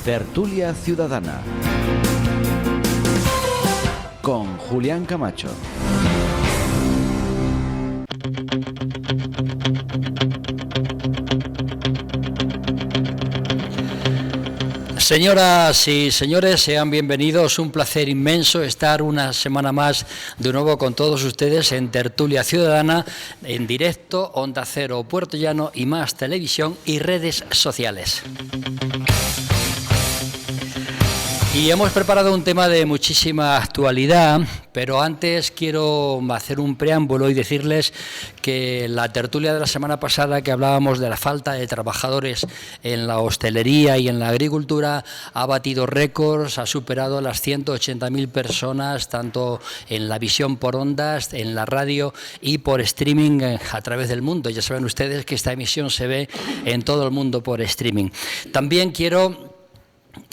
Tertulia Ciudadana con Julián Camacho. Señoras y señores, sean bienvenidos. Un placer inmenso estar una semana más de nuevo con todos ustedes en Tertulia Ciudadana, en directo, Onda Cero, Puerto Llano y Más Televisión y redes sociales. Y hemos preparado un tema de muchísima actualidad, pero antes quiero hacer un preámbulo y decirles que la tertulia de la semana pasada, que hablábamos de la falta de trabajadores en la hostelería y en la agricultura, ha batido récords, ha superado las 180.000 personas, tanto en la visión por ondas, en la radio y por streaming a través del mundo. Ya saben ustedes que esta emisión se ve en todo el mundo por streaming. También quiero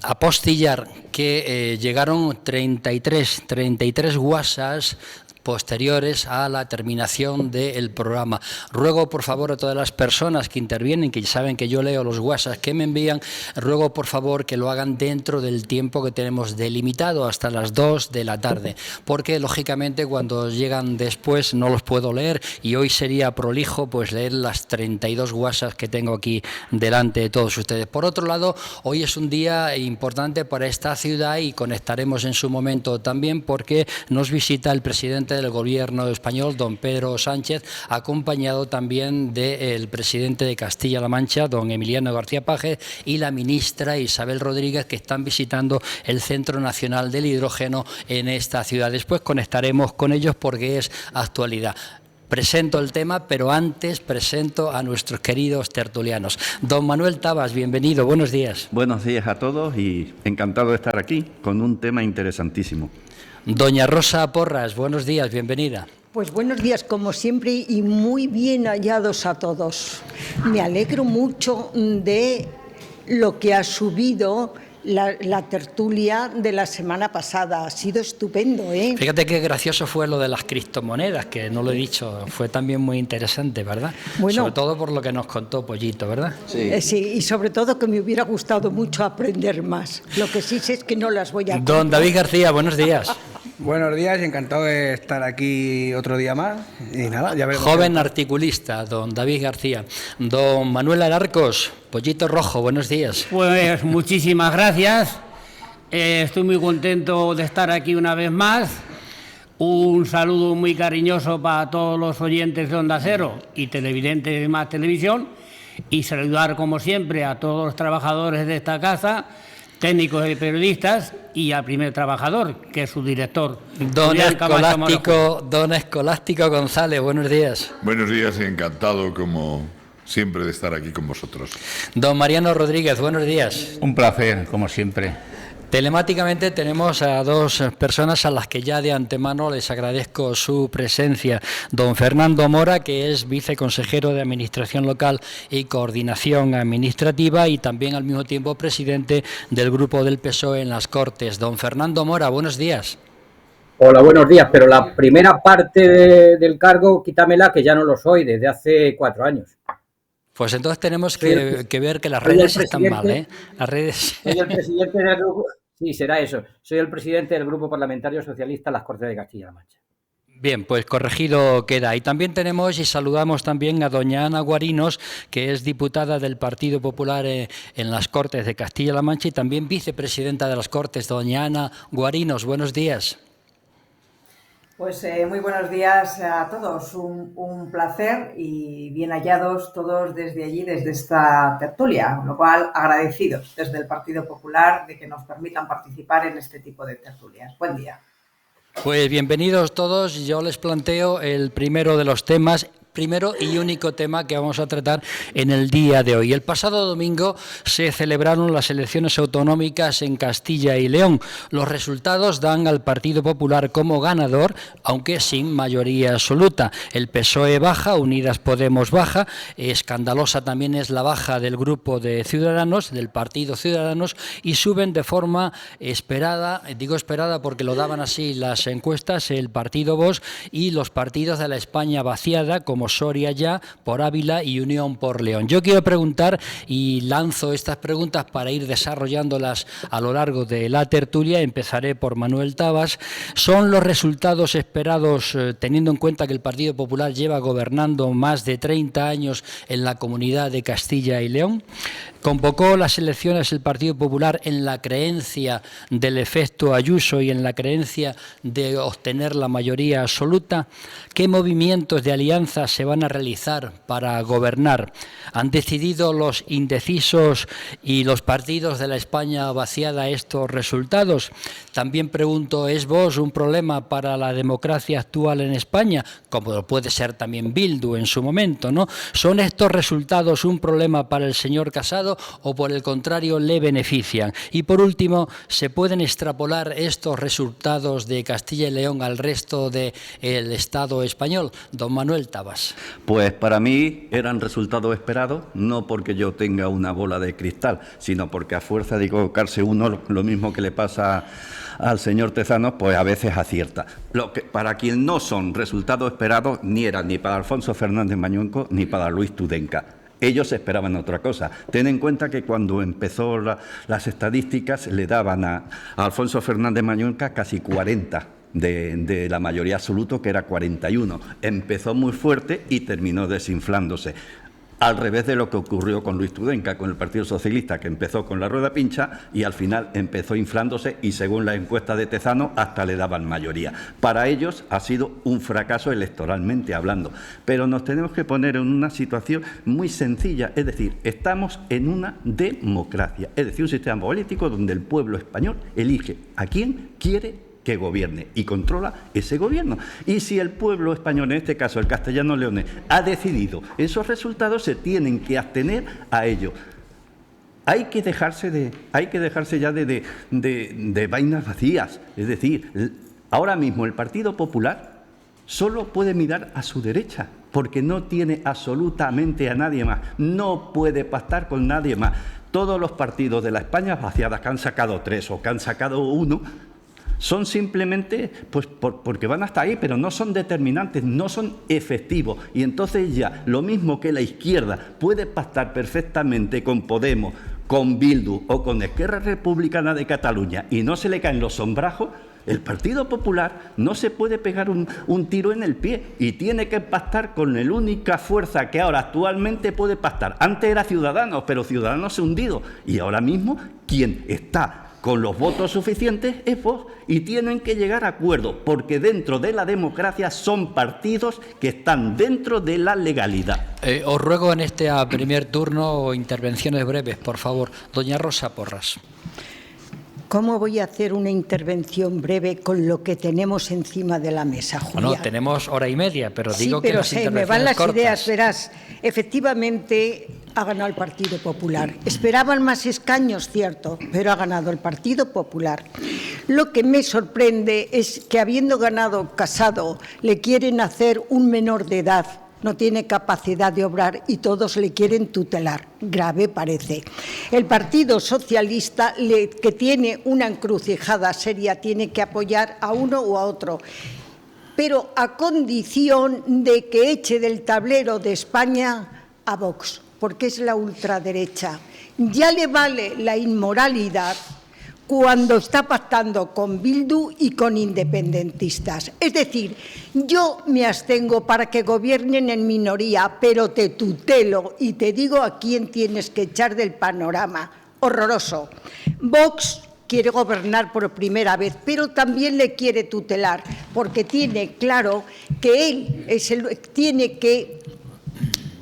apostillar que llegaron 33 WhatsApps posteriores a la terminación del programa. Ruego por favor a todas las personas que intervienen, que saben que yo leo los WhatsApp que me envían, ruego por favor que lo hagan dentro del tiempo que tenemos delimitado, hasta las 2 de la tarde, porque lógicamente cuando llegan después no los puedo leer y hoy sería prolijo pues leer las 32 WhatsApp que tengo aquí delante de todos ustedes. Por otro lado, hoy es un día importante para esta ciudad y conectaremos en su momento también porque nos visita el presidente del Gobierno español, don Pedro Sánchez, acompañado también del presidente de Castilla-La Mancha, don Emiliano García Paje, y la ministra Isabel Rodríguez, que están visitando el Centro Nacional del Hidrógeno en esta ciudad. Después conectaremos con ellos porque es actualidad. Presento el tema, pero antes presento a nuestros queridos tertulianos. Don Manuel Tabas, bienvenido, buenos días. Buenos días a todos y encantado de estar aquí con un tema interesantísimo. Doña Rosa Porras, buenos días, bienvenida. Pues buenos días, como siempre, y muy bien hallados a todos. Me alegro mucho de lo que ha subido la tertulia de la semana pasada. Ha sido estupendo, ¿eh? Fíjate qué gracioso fue lo de las criptomonedas, que no lo he dicho, fue también muy interesante, ¿verdad? Bueno, sobre todo por lo que nos contó Pollito, ¿verdad? Sí. Sí, y sobre todo que me hubiera gustado mucho aprender más. Lo que sí sé es que no las voy a... Don David García, buenos días. Buenos días, encantado de estar aquí otro día más. Y nada, ya veremos. Joven articulista, don David García. Don Manuel Alarcos, Pollito Rojo, buenos días. Pues muchísimas gracias. Estoy muy contento de estar aquí una vez más. Un saludo muy cariñoso para todos los oyentes de Onda Cero y televidentes de Más Televisión. Y saludar, como siempre, a todos los trabajadores de esta casa, técnicos y periodistas, y al primer trabajador, que es su director. Don Escolástico González, buenos días. Buenos días y encantado, como siempre, de estar aquí con vosotros. Don Mariano Rodríguez, buenos días. Un placer, como siempre. Telemáticamente tenemos a dos personas a las que ya de antemano les agradezco su presencia. Don Fernando Mora, que es viceconsejero de Administración Local y Coordinación Administrativa y también al mismo tiempo presidente del Grupo del PSOE en las Cortes. Don Fernando Mora, buenos días. Hola, buenos días, pero la primera parte del cargo quítamela, que ya no lo soy desde hace 4 años. Pues entonces tenemos que ver que las redes están mal, ¿eh? Las redes... Soy el presidente del grupo... Sí, será eso. Soy el presidente del Grupo Parlamentario Socialista en las Cortes de Castilla-La Mancha. Bien, pues corregido queda. Y también tenemos y saludamos también a doña Ana Guarinos, que es diputada del Partido Popular en las Cortes de Castilla-La Mancha y también vicepresidenta de las Cortes. Doña Ana Guarinos, buenos días. Pues muy buenos días a todos, un placer y bien hallados todos desde allí, desde esta tertulia, con lo cual agradecidos desde el Partido Popular de que nos permitan participar en este tipo de tertulias. Buen día. Pues bienvenidos todos, yo les planteo el primero de los temas. Primero y único tema que vamos a tratar en el día de hoy. El pasado domingo se celebraron las elecciones autonómicas en Castilla y León. Los resultados dan al Partido Popular como ganador, aunque sin mayoría absoluta. El PSOE baja, Unidas Podemos baja, escandalosa también es la baja del grupo de Ciudadanos, del Partido Ciudadanos, y suben de forma esperada, digo esperada porque lo daban así las encuestas, el Partido Vox y los partidos de la España vaciada, como como Soria ya por Ávila y Unión por León. Yo quiero preguntar, y lanzo estas preguntas para ir desarrollándolas a lo largo de la tertulia. Empezaré por Manuel Tabas. ¿Son los resultados esperados, teniendo en cuenta que el Partido Popular lleva gobernando más de 30 años en la comunidad de Castilla y León? ¿Convocó las elecciones el Partido Popular en la creencia del efecto Ayuso y en la creencia de obtener la mayoría absoluta? ¿Qué movimientos de alianza se van a realizar para gobernar? ¿Han decidido los indecisos y los partidos de la España vaciada estos resultados? También pregunto, ¿es Vox un problema para la democracia actual en España? Como lo puede ser también Bildu en su momento, ¿no? ¿Son estos resultados un problema para el señor Casado o por el contrario le benefician? Y por último, ¿se pueden extrapolar estos resultados de Castilla y León al resto del Estado español? Don Manuel Tabas. Pues para mí eran resultados esperados, no porque yo tenga una bola de cristal, sino porque a fuerza de equivocarse uno, lo mismo que le pasa al señor Tezanos, pues a veces acierta. Para quien no son resultados esperados, ni eran ni para Alfonso Fernández Mañueco ni para Luis Tudenca. Ellos esperaban otra cosa. Ten en cuenta que cuando empezó las estadísticas le daban a Alfonso Fernández Mañueco casi 40 de la mayoría absoluta, que era 41. Empezó muy fuerte y terminó desinflándose. Al revés de lo que ocurrió con Luis Tudenca, con el Partido Socialista, que empezó con la rueda pincha y al final empezó inflándose y, según la encuesta de Tezano, hasta le daban mayoría. Para ellos ha sido un fracaso electoralmente hablando. Pero nos tenemos que poner en una situación muy sencilla, es decir, estamos en una democracia, es decir, un sistema político donde el pueblo español elige a quién quiere que gobierne y controla ese gobierno. Y si el pueblo español, en este caso el castellano-leonés, ha decidido esos resultados, se tienen que abstener a ello. Hay que dejarse ya de vainas vacías. Es decir, ahora mismo el Partido Popular solo puede mirar a su derecha, porque no tiene absolutamente a nadie más. No puede pactar con nadie más. Todos los partidos de la España vaciada, que han sacado 3 o que han sacado 1, son simplemente pues porque van hasta ahí, pero no son determinantes, no son efectivos. Y entonces ya, lo mismo que la izquierda puede pactar perfectamente con Podemos, con Bildu o con Esquerra Republicana de Cataluña y no se le caen los sombrajos, el Partido Popular no se puede pegar un tiro en el pie y tiene que pactar con la única fuerza que ahora actualmente puede pactar. Antes era Ciudadanos, pero Ciudadanos se ha hundido y ahora mismo quien está con los votos suficientes es Vox, y tienen que llegar a acuerdos, porque dentro de la democracia son partidos que están dentro de la legalidad. Os ruego en este primer turno intervenciones breves, por favor. Doña Rosa Porras. ¿Cómo voy a hacer una intervención breve con lo que tenemos encima de la mesa, Julia? Bueno, tenemos hora y media, pero digo que las intervenciones me van las cortas. ideas, verás. Efectivamente, ha ganado el Partido Popular. Esperaban más escaños, cierto, pero ha ganado el Partido Popular. Lo que me sorprende es que, habiendo ganado Casado, le quieren hacer un menor de edad. No tiene capacidad de obrar y todos le quieren tutelar. Grave parece. El Partido Socialista, que tiene una encrucijada seria, tiene que apoyar a uno o a otro, pero a condición de que eche del tablero de España a Vox, porque es la ultraderecha. Ya le vale la inmoralidad cuando está pactando con Bildu y con independentistas. Es decir, yo me abstengo para que gobiernen en minoría, pero te tutelo y te digo a quién tienes que echar del panorama. Horroroso. Vox quiere gobernar por primera vez, pero también le quiere tutelar, porque tiene claro que él tiene que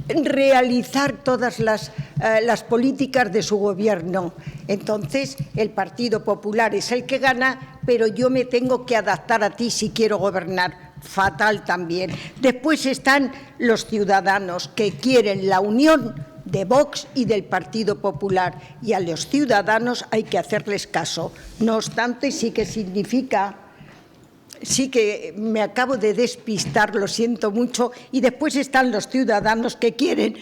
realizar todas las políticas de su gobierno. Entonces, el Partido Popular es el que gana, pero yo me tengo que adaptar a ti si quiero gobernar. Fatal también. Después están los ciudadanos que quieren la unión de Vox y del Partido Popular, y a los ciudadanos hay que hacerles caso. No obstante, sí que me acabo de despistar, lo siento mucho, y después están los ciudadanos que quieren,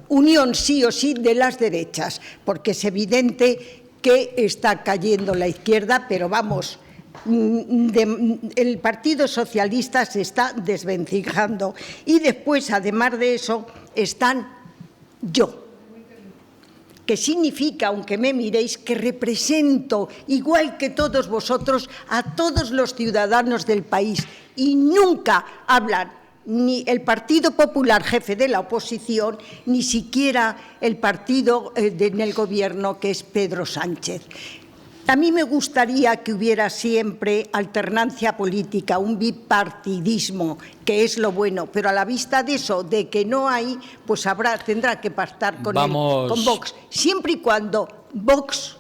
unión sí o sí de las derechas, porque es evidente que está cayendo la izquierda, pero vamos, el Partido Socialista se está desvencijando. Y después, además de eso, están yo, que significa, aunque me miréis, que represento, igual que todos vosotros, a todos los ciudadanos del país, y nunca hablan ni el Partido Popular, jefe de la oposición, ni siquiera el partido en el gobierno, que es Pedro Sánchez. A mí me gustaría que hubiera siempre alternancia política, un bipartidismo, que es lo bueno, pero a la vista de eso, de que no hay, pues tendrá que pactar con Vox, siempre y cuando Vox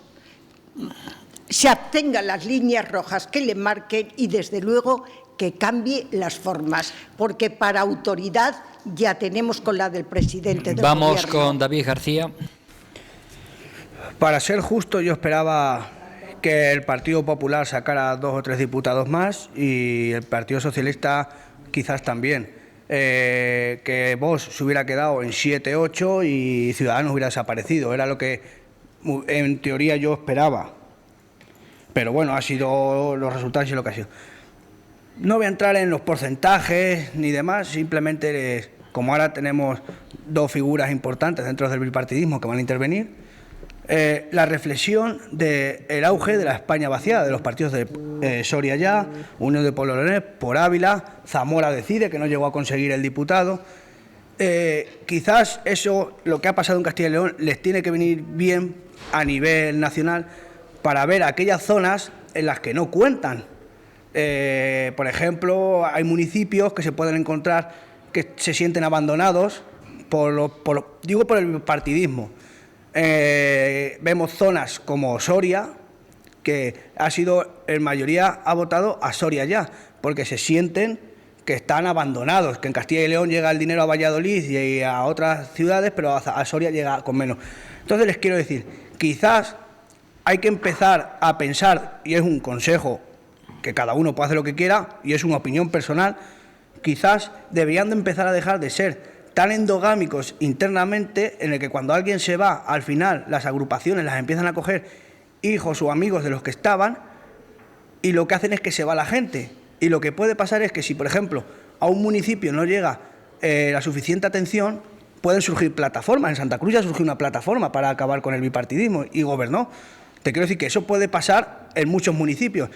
se abstenga las líneas rojas que le marquen y, desde luego, que cambie las formas, porque para autoridad ya tenemos con la del presidente del Vamos gobierno. con David García. Para ser justo, yo esperaba que el Partido Popular sacara 2 o 3 diputados más y el Partido Socialista quizás también. Que Vox se hubiera quedado en 7, 8 y Ciudadanos hubiera desaparecido. Era lo que en teoría yo esperaba. Pero bueno, ha sido los resultados y lo que ha sido. No voy a entrar en los porcentajes ni demás, simplemente como ahora tenemos 2 figuras importantes dentro del bipartidismo que van a intervenir, la reflexión del auge de la España vaciada, de los partidos de Soria Ya, Unión de Pueblo Leonés, por Ávila, Zamora Decide, que no llegó a conseguir el diputado. Quizás eso, lo que ha pasado en Castilla y León, les tiene que venir bien a nivel nacional para ver aquellas zonas en las que no cuentan. Por ejemplo, hay municipios que se pueden encontrar que se sienten abandonados digo por el bipartidismo. Vemos zonas como Soria, que en mayoría ha votado a Soria Ya, porque se sienten que están abandonados, que en Castilla y León llega el dinero a Valladolid y a otras ciudades, pero a Soria llega con menos. Entonces les quiero decir, quizás hay que empezar a pensar, y es un consejo que cada uno puede hacer lo que quiera, y es una opinión personal, quizás deberían de empezar a dejar de ser tan endogámicos internamente, en el que cuando alguien se va, al final las agrupaciones las empiezan a coger hijos o amigos de los que estaban, y lo que hacen es que se va la gente. Y lo que puede pasar es que si, por ejemplo, a un municipio no llega la suficiente atención, pueden surgir plataformas. En Santa Cruz ya surgió una plataforma para acabar con el bipartidismo y gobernó. Te quiero decir que eso puede pasar en muchos municipios.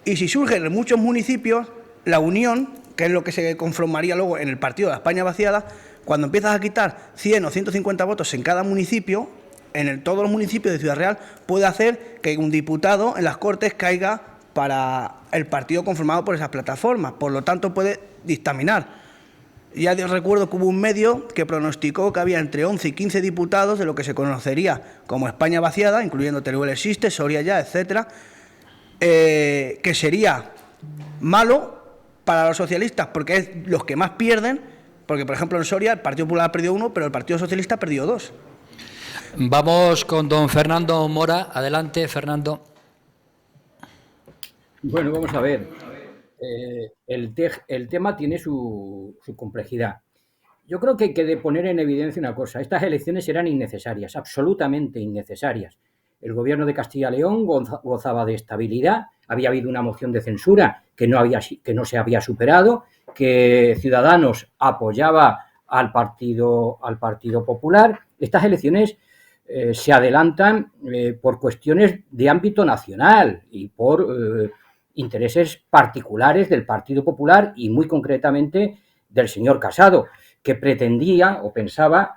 Y si surge en muchos municipios, la unión, que es lo que se conformaría luego en el partido de la España vaciada, cuando empiezas a quitar 100 o 150 votos en cada municipio, todos los municipios de Ciudad Real, puede hacer que un diputado en las Cortes caiga para el partido conformado por esas plataformas. Por lo tanto, puede dictaminar. Ya recuerdo que hubo un medio que pronosticó que había entre 11 y 15 diputados de lo que se conocería como España vaciada, incluyendo Teruel Existe, Soria Ya, etcétera, que sería malo para los socialistas porque es los que más pierden, porque, por ejemplo, en Soria el Partido Popular perdió 1, pero el Partido Socialista perdió 2. Vamos con don Fernando Mora. Adelante, Fernando. Bueno, vamos a ver. El tema tiene su complejidad. Yo creo que hay que poner en evidencia una cosa. Estas elecciones eran innecesarias, absolutamente innecesarias. El gobierno de Castilla y León gozaba de estabilidad, había habido una moción de censura que no se había superado, que Ciudadanos apoyaba al Partido Popular. Estas elecciones se adelantan por cuestiones de ámbito nacional y por intereses particulares del Partido Popular y muy concretamente del señor Casado, que pretendía o pensaba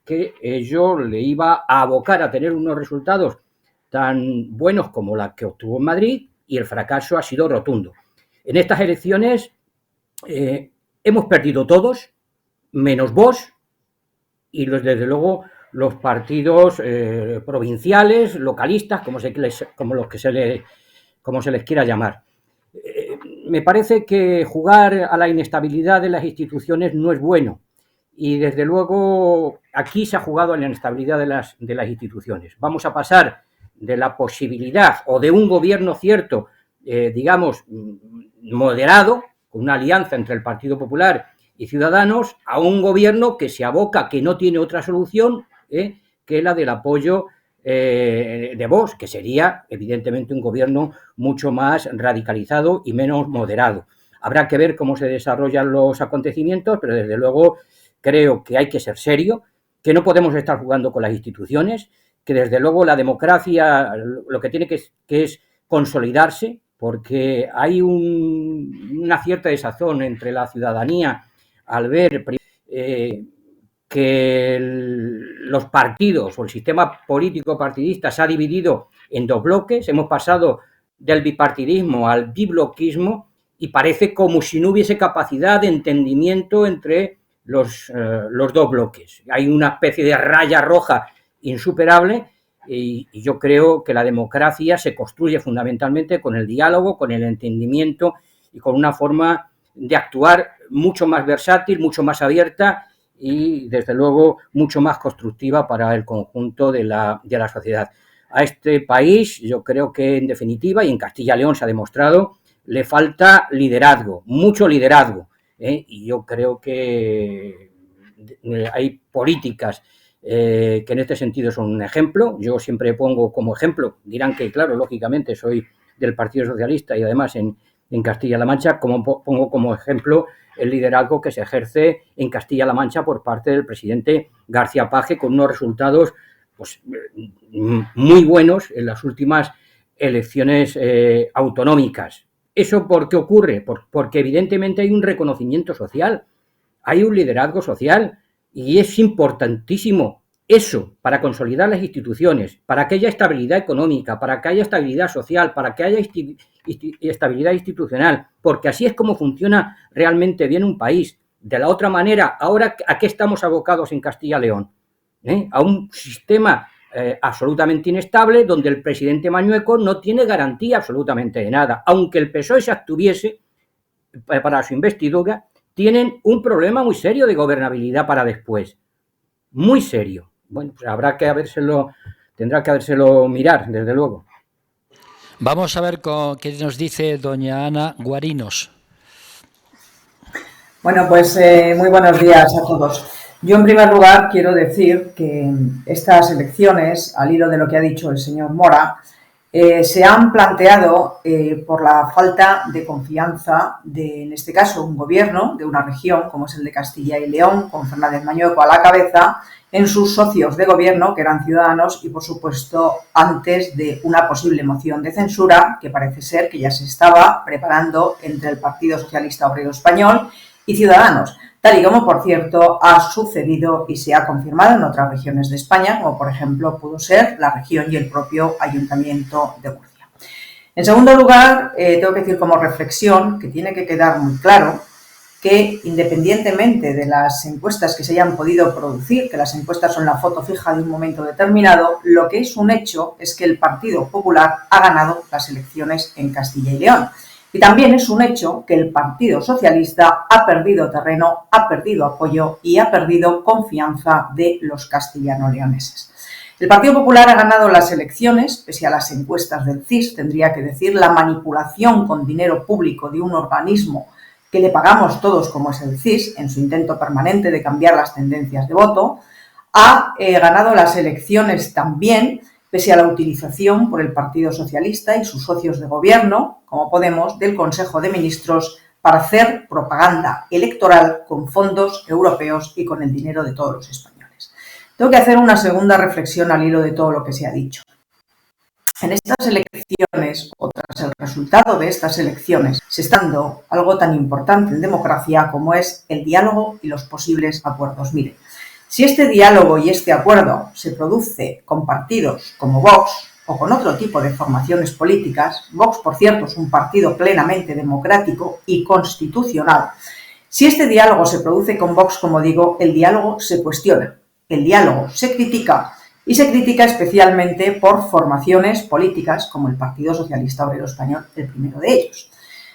que ello le iba a abocar a tener unos resultados tan buenos como la que obtuvo en Madrid, y el fracaso ha sido rotundo. En estas elecciones hemos perdido todos, menos Vox y desde luego los partidos provinciales, localistas, como se les quiera llamar. Me parece que jugar a la inestabilidad de las instituciones no es bueno. Y desde luego aquí se ha jugado a la inestabilidad de las instituciones. Vamos a pasar de la posibilidad o de un gobierno cierto, digamos, moderado, con una alianza entre el Partido Popular y Ciudadanos, a un gobierno que se aboca, que no tiene otra solución que la del apoyo de Vox, que sería evidentemente un gobierno mucho más radicalizado y menos moderado. Habrá que ver cómo se desarrollan los acontecimientos, pero desde luego creo que hay que ser serio, que no podemos estar jugando con las instituciones, que desde luego la democracia lo que tiene que es consolidarse, porque hay una cierta desazón entre la ciudadanía al ver que los partidos o el sistema político partidista se ha dividido en dos bloques. Hemos pasado del bipartidismo al bibloquismo y parece como si no hubiese capacidad de entendimiento entre los dos bloques. Hay una especie de raya roja insuperable y yo creo que la democracia se construye fundamentalmente con el diálogo, con el entendimiento y con una forma de actuar mucho más versátil, mucho más abierta y, desde luego, mucho más constructiva para el conjunto de la sociedad. A este país, yo creo que, en definitiva, y en Castilla y León se ha demostrado, le falta liderazgo, mucho liderazgo, y yo creo que hay políticas que en este sentido son un ejemplo. Yo siempre pongo como ejemplo, dirán que, claro, lógicamente soy del Partido Socialista y además en Castilla-La Mancha, pongo como ejemplo el liderazgo que se ejerce en Castilla-La Mancha por parte del presidente García Paje, con unos resultados pues, muy buenos en las últimas elecciones autonómicas. ¿Eso por qué ocurre? Porque evidentemente hay un reconocimiento social, hay un liderazgo social y es importantísimo eso para consolidar las instituciones, para que haya estabilidad económica, para que haya estabilidad social, para que haya estabilidad institucional, porque así es como funciona realmente bien un país. De la otra manera, ahora, ¿a qué estamos abocados en Castilla y León? A un sistema absolutamente inestable, donde el presidente Mañueco no tiene garantía absolutamente de nada. Aunque el PSOE se abstuviese para su investidura, tienen un problema muy serio de gobernabilidad para después. Muy serio. Bueno, pues tendrá que habérselo mirar, desde luego. Vamos a ver qué nos dice doña Ana Guarinos. Bueno, pues muy buenos días a todos. Yo, en primer lugar, quiero decir que estas elecciones, al hilo de lo que ha dicho el señor Mora, se han planteado por la falta de confianza de, en este caso, un gobierno de una región como es el de Castilla y León, con Fernández Mañueco a la cabeza, en sus socios de gobierno, que eran Ciudadanos, y, por supuesto, antes de una posible moción de censura, que parece ser que ya se estaba preparando entre el Partido Socialista Obrero Español y Ciudadanos, tal y como, por cierto, ha sucedido y se ha confirmado en otras regiones de España, como por ejemplo pudo ser la región y el propio Ayuntamiento de Murcia. En segundo lugar, tengo que decir como reflexión que tiene que quedar muy claro que, independientemente de las encuestas que se hayan podido producir, que las encuestas son la foto fija de un momento determinado, lo que es un hecho es que el Partido Popular ha ganado las elecciones en Castilla y León. Y también es un hecho que el Partido Socialista ha perdido terreno, ha perdido apoyo y ha perdido confianza de los castellano-leoneses. El Partido Popular ha ganado las elecciones, pese a las encuestas del CIS, tendría que decir, la manipulación con dinero público de un organismo que le pagamos todos, como es el CIS, en su intento permanente de cambiar las tendencias de voto. Ha ganado las elecciones también pese a la utilización por el Partido Socialista y sus socios de gobierno, como Podemos, del Consejo de Ministros para hacer propaganda electoral con fondos europeos y con el dinero de todos los españoles. Tengo que hacer una segunda reflexión al hilo de todo lo que se ha dicho. En estas elecciones, o tras el resultado de estas elecciones, se está dando algo tan importante en democracia como es el diálogo y los posibles acuerdos. Miren, si este diálogo y este acuerdo se produce con partidos como Vox o con otro tipo de formaciones políticas, Vox, por cierto, es un partido plenamente democrático y constitucional, si este diálogo se produce con Vox, como digo, el diálogo se cuestiona, el diálogo se critica y se critica especialmente por formaciones políticas como el Partido Socialista Obrero Español, el primero de ellos.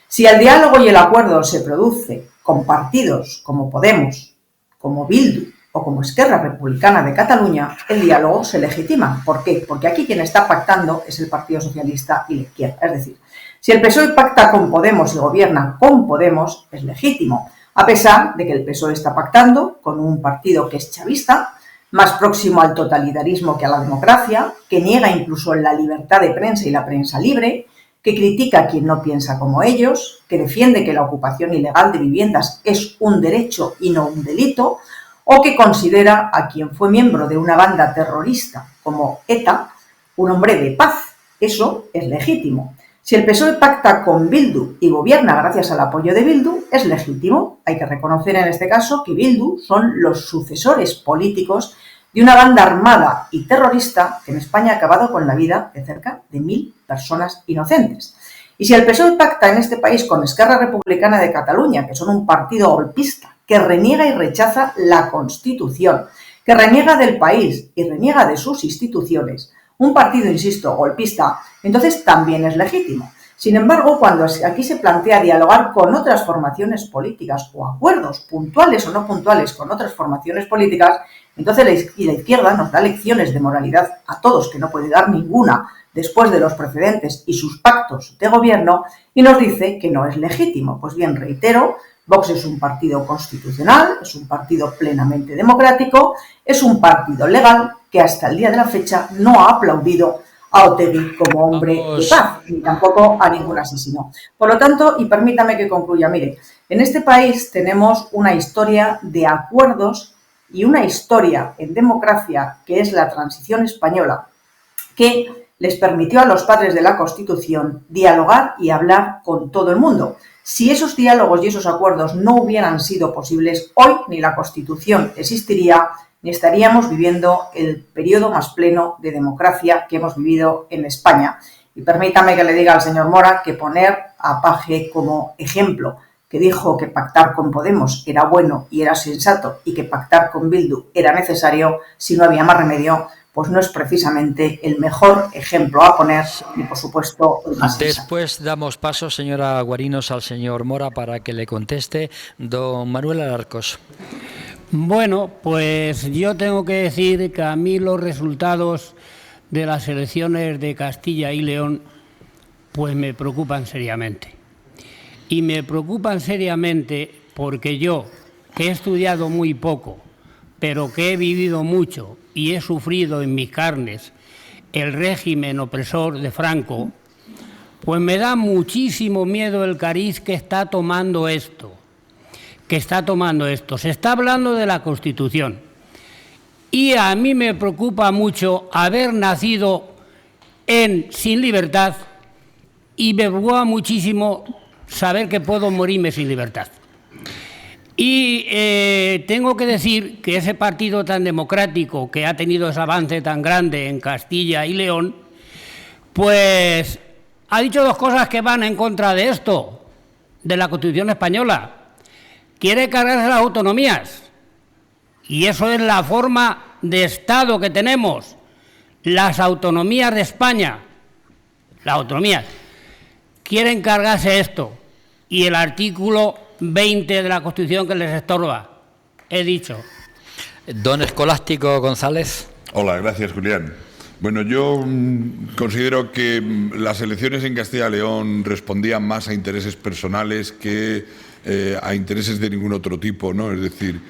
Si el diálogo y el acuerdo se produce con partidos como Podemos, como Bildu, o como Esquerra Republicana de Cataluña, el diálogo se legitima. ¿Por qué? Porque aquí quien está pactando es el Partido Socialista y la izquierda. Es decir, si el PSOE pacta con Podemos y gobierna con Podemos, es legítimo, a pesar de que el PSOE está pactando con un partido que es chavista, más próximo al totalitarismo que a la democracia, que niega incluso la libertad de prensa y la prensa libre, que critica a quien no piensa como ellos, que defiende que la ocupación ilegal de viviendas es un derecho y no un delito, o que considera a quien fue miembro de una banda terrorista como ETA un hombre de paz. Eso es legítimo. Si el PSOE pacta con Bildu y gobierna gracias al apoyo de Bildu, es legítimo. Hay que reconocer en este caso que Bildu son los sucesores políticos de una banda armada y terrorista que en España ha acabado con la vida de cerca de 1.000 personas inocentes. Y si el PSOE pacta en este país con Esquerra Republicana de Cataluña, que son un partido golpista, que reniega y rechaza la Constitución, que reniega del país y reniega de sus instituciones, un partido, insisto, golpista, entonces también es legítimo. Sin embargo, cuando aquí se plantea dialogar con otras formaciones políticas o acuerdos puntuales o no puntuales con otras formaciones políticas, entonces la izquierda nos da lecciones de moralidad a todos, que no puede dar ninguna después de los precedentes y sus pactos de gobierno, y nos dice que no es legítimo. Pues bien, reitero, Vox es un partido constitucional, es un partido plenamente democrático, es un partido legal que hasta el día de la fecha no ha aplaudido a Otegi como hombre de paz, ni tampoco a ningún asesino. Por lo tanto, y permítame que concluya, mire, en este país tenemos una historia de acuerdos y una historia en democracia que es la transición española, que les permitió a los padres de la Constitución dialogar y hablar con todo el mundo. Si esos diálogos y esos acuerdos no hubieran sido posibles, hoy ni la Constitución existiría, ni estaríamos viviendo el periodo más pleno de democracia que hemos vivido en España. Y permítame que le diga al señor Mora que poner a Paje como ejemplo, que dijo que pactar con Podemos era bueno y era sensato y que pactar con Bildu era necesario si no había más remedio, pues no es precisamente el mejor ejemplo a poner ni, por supuesto, el más sensato. Después damos paso, señora Guarinos, al señor Mora para que le conteste. Don Manuel Alarcos. Bueno, pues yo tengo que decir que a mí los resultados de las elecciones de Castilla y León pues me preocupan seriamente. Y me preocupan seriamente porque yo, que he estudiado muy poco, pero que he vivido mucho y he sufrido en mis carnes el régimen opresor de Franco, pues me da muchísimo miedo el cariz que está tomando esto. Se está hablando de la Constitución. Y a mí me preocupa mucho haber nacido sin libertad y me preocupa muchísimo saber que puedo morirme sin libertad. Y tengo que decir que ese partido tan democrático que ha tenido ese avance tan grande en Castilla y León, pues ha dicho dos cosas que van en contra de esto, de la Constitución española. Quiere cargarse las autonomías, y eso es la forma de Estado que tenemos, las autonomías de España, las autonomías. Quieren cargarse esto, y el artículo 20 de la Constitución que les estorba, he dicho. Don Escolástico González. Hola, gracias, Julián. Bueno, yo considero que las elecciones en Castilla y León respondían más a intereses personales que a intereses de ningún otro tipo, ¿no? Es decir,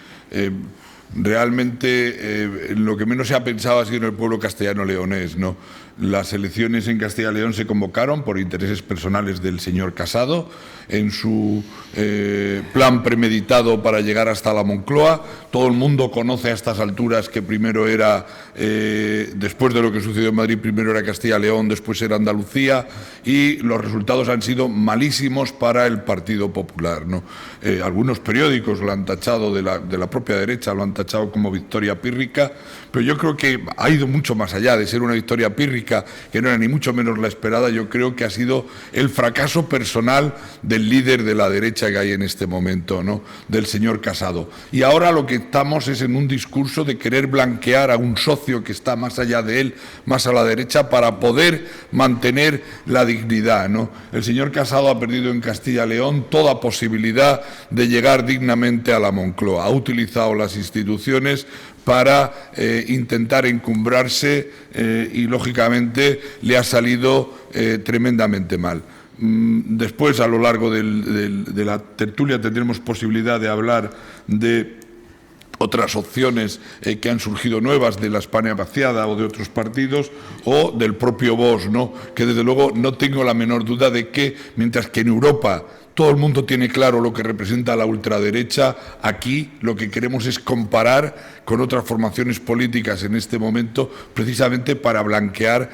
realmente lo que menos se ha pensado ha sido en el pueblo castellano-leonés, ¿no? Las elecciones en Castilla y León se convocaron por intereses personales del señor Casado, en su plan premeditado para llegar hasta la Moncloa. Todo el mundo conoce a estas alturas que primero era, después de lo que sucedió en Madrid, primero era Castilla y León, después era Andalucía, y los resultados han sido malísimos para el Partido Popular, ¿no? Algunos periódicos lo han tachado, de la propia derecha, lo han tachado como victoria pírrica, pero yo creo que ha ido mucho más allá de ser una victoria pírrica, que no era ni mucho menos la esperada. Yo creo que ha sido el fracaso personal del líder de la derecha que hay en este momento, ¿no? Del señor Casado. Y ahora lo que estamos es en un discurso de querer blanquear a un socio que está más allá de él, más a la derecha, para poder mantener la dignidad, ¿no? El señor Casado ha perdido en Castilla y León toda posibilidad de llegar dignamente a la Moncloa. Ha utilizado las instituciones para intentar encumbrarse y, lógicamente, le ha salido tremendamente mal. Después, a lo largo de la tertulia, tendremos posibilidad de hablar de otras opciones que han surgido nuevas de la España vaciada o de otros partidos, o del propio Vox, ¿no? Que desde luego no tengo la menor duda de que, mientras que en Europa todo el mundo tiene claro lo que representa la ultraderecha, aquí lo que queremos es comparar con otras formaciones políticas en este momento, precisamente para blanquear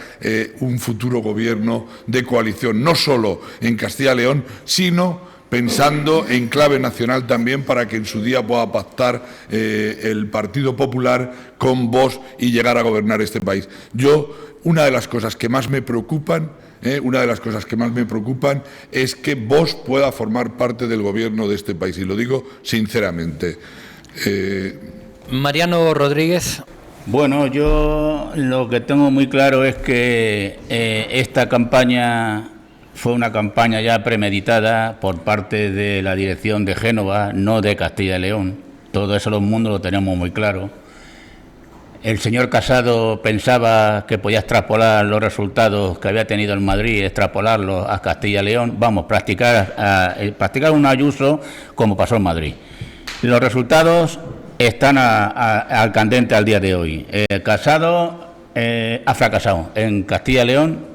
un futuro gobierno de coalición, no solo en Castilla y León, sino pensando en clave nacional también, para que en su día pueda pactar el Partido Popular con Vox y llegar a gobernar este país. Una de las cosas que más me preocupan es que Vox pueda formar parte del gobierno de este país, y lo digo sinceramente. Mariano Rodríguez. Bueno, yo lo que tengo muy claro es que esta campaña fue una campaña ya premeditada por parte de la dirección de Génova, no de Castilla y León. Todo eso el mundo lo tenemos muy claro. El señor Casado pensaba que podía extrapolar los resultados que había tenido en Madrid, extrapolarlos a Castilla y León. Vamos, practicar un Ayuso como pasó en Madrid. Los resultados están al candente al día de hoy. Casado ha fracasado en Castilla y León.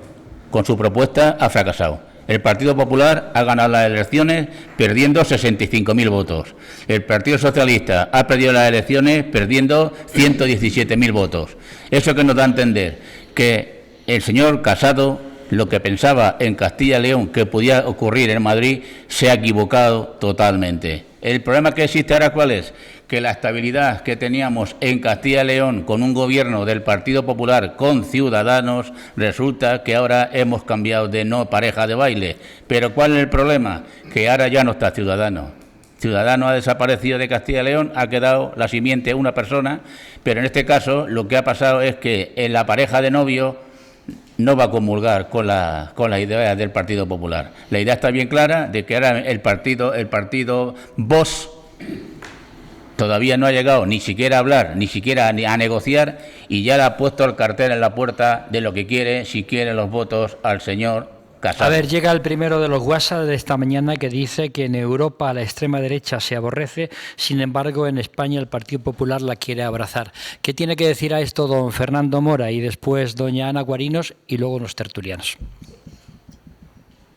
Con su propuesta ha fracasado. El Partido Popular ha ganado las elecciones perdiendo 65.000 votos. El Partido Socialista ha perdido las elecciones perdiendo 117.000 votos. Eso que nos da a entender que el señor Casado, lo que pensaba en Castilla y León que podía ocurrir en Madrid, se ha equivocado totalmente. El problema que existe ahora, ¿cuál es? Que la estabilidad que teníamos en Castilla y León con un gobierno del Partido Popular con Ciudadanos, resulta que ahora hemos cambiado de no pareja de baile. Pero ¿cuál es el problema? Que ahora ya no está Ciudadanos. Ciudadanos ha desaparecido de Castilla y León, ha quedado la simiente una persona, pero en este caso lo que ha pasado es que en la pareja de novio no va a comulgar con las ideas del Partido Popular. La idea está bien clara de que ahora el partido Vox todavía no ha llegado ni siquiera a hablar, ni siquiera a negociar, y ya le ha puesto el cartel en la puerta de lo que quiere, si quiere los votos al señor Casado. A ver, llega el primero de los WhatsApp de esta mañana que dice que en Europa la extrema derecha se aborrece, sin embargo en España el Partido Popular la quiere abrazar. ¿Qué tiene que decir a esto don Fernando Mora y después doña Ana Guarinos y luego los tertulianos?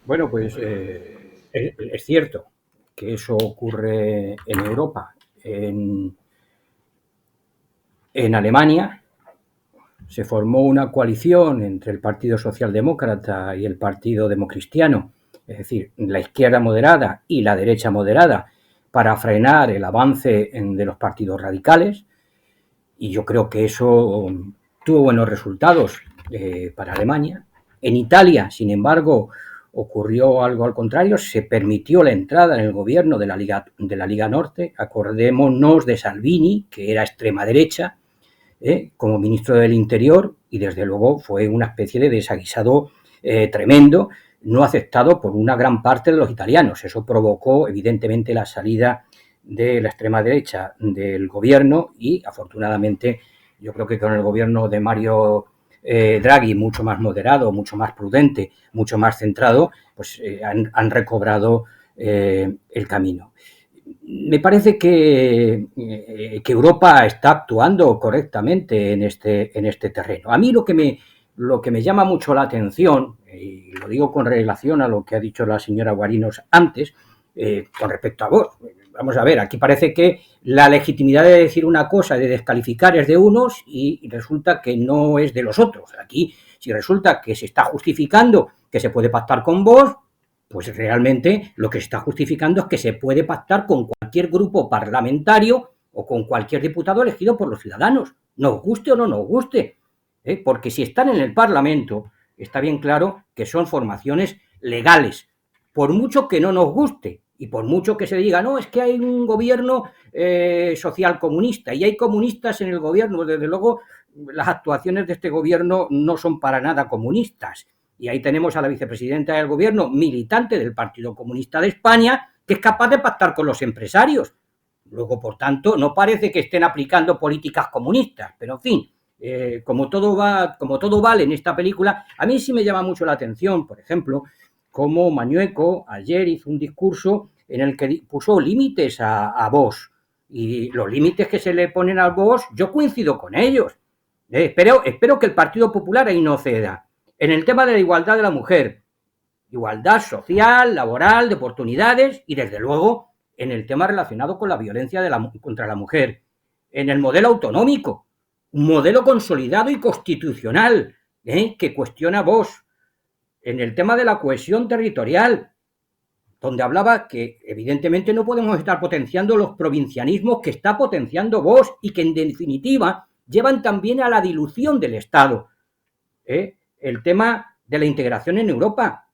Bueno, pues es cierto que eso ocurre en Europa. En Alemania se formó una coalición entre el Partido Socialdemócrata y el Partido Democristiano, es decir, la izquierda moderada y la derecha moderada, para frenar el avance de los partidos radicales, y yo creo que eso tuvo buenos resultados para Alemania. En Italia, sin embargo, ocurrió algo al contrario, se permitió la entrada en el gobierno de la Liga Norte. Acordémonos de Salvini, que era extrema derecha, como ministro del Interior, y desde luego fue una especie de desaguisado tremendo, no aceptado por una gran parte de los italianos. Eso provocó evidentemente la salida de la extrema derecha del gobierno, y afortunadamente yo creo que con el gobierno de Mario Draghi, mucho más moderado, mucho más prudente, mucho más centrado, pues han recobrado el camino. Me parece que Europa está actuando correctamente en este terreno. A mí lo que me llama mucho la atención, y lo digo con relación a lo que ha dicho la señora Guarinos antes, con respecto a vos. Vamos a ver, aquí parece que la legitimidad de decir una cosa, de descalificar, es de unos y resulta que no es de los otros. Aquí, si resulta que se está justificando que se puede pactar con vos, pues realmente lo que se está justificando es que se puede pactar con cualquier grupo parlamentario o con cualquier diputado elegido por los ciudadanos, nos guste o no nos guste, porque si están en el Parlamento, está bien claro que son formaciones legales, por mucho que no nos guste. Y por mucho que se diga, no, es que hay un gobierno social comunista y hay comunistas en el gobierno, desde luego las actuaciones de este gobierno no son para nada comunistas. Y ahí tenemos a la vicepresidenta del gobierno, militante del Partido Comunista de España, que es capaz de pactar con los empresarios. Luego, por tanto, no parece que estén aplicando políticas comunistas, pero en fin, como todo vale en esta película, a mí sí me llama mucho la atención, por ejemplo, como Mañueco ayer hizo un discurso en el que puso límites a Vox Y los límites que se le ponen al Vox, yo coincido con ellos. Espero que el Partido Popular ahí no ceda. En el tema de la igualdad de la mujer, igualdad social, laboral, de oportunidades y, desde luego, en el tema relacionado con la violencia contra la mujer. En el modelo autonómico, un modelo consolidado y constitucional, que cuestiona Vox. En el tema de la cohesión territorial, donde hablaba que evidentemente no podemos estar potenciando los provincianismos que está potenciando Vox y que en definitiva llevan también a la dilución del Estado. El tema de la integración en Europa,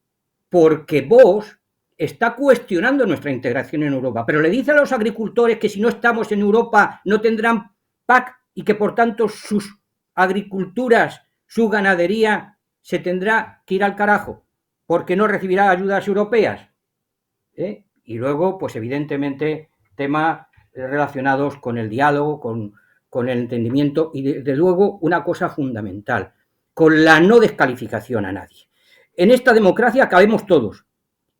porque Vox está cuestionando nuestra integración en Europa, pero le dice a los agricultores que si no estamos en Europa no tendrán PAC y que por tanto sus agriculturas, su ganadería se tendrá que ir al carajo porque no recibirá ayudas europeas. Y luego, pues evidentemente, temas relacionados con el diálogo, con el entendimiento y, desde luego, una cosa fundamental, con la no descalificación a nadie. En esta democracia cabemos todos,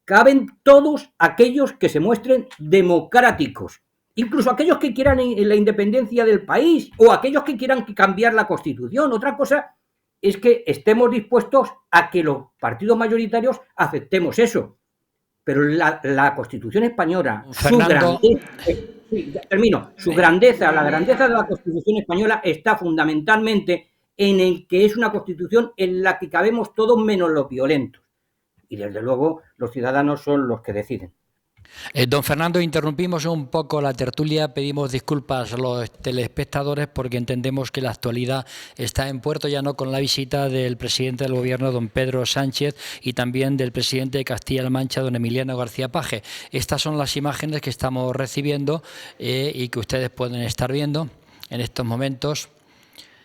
caben todos aquellos que se muestren democráticos, incluso aquellos que quieran la independencia del país o aquellos que quieran cambiar la Constitución. Otra cosa es que estemos dispuestos a que los partidos mayoritarios aceptemos eso. Pero la Constitución española, Fernando, su grandeza, la grandeza de la Constitución española está fundamentalmente en el que es una Constitución en la que cabemos todos menos los violentos. Y desde luego los ciudadanos son los que deciden. Don Fernando, interrumpimos un poco la tertulia, pedimos disculpas a los telespectadores porque entendemos que la actualidad está en Puerto Llano con la visita del presidente del Gobierno, don Pedro Sánchez, y también del presidente de Castilla-La Mancha, don Emiliano García Paje. Estas son las imágenes que estamos recibiendo y que ustedes pueden estar viendo en estos momentos.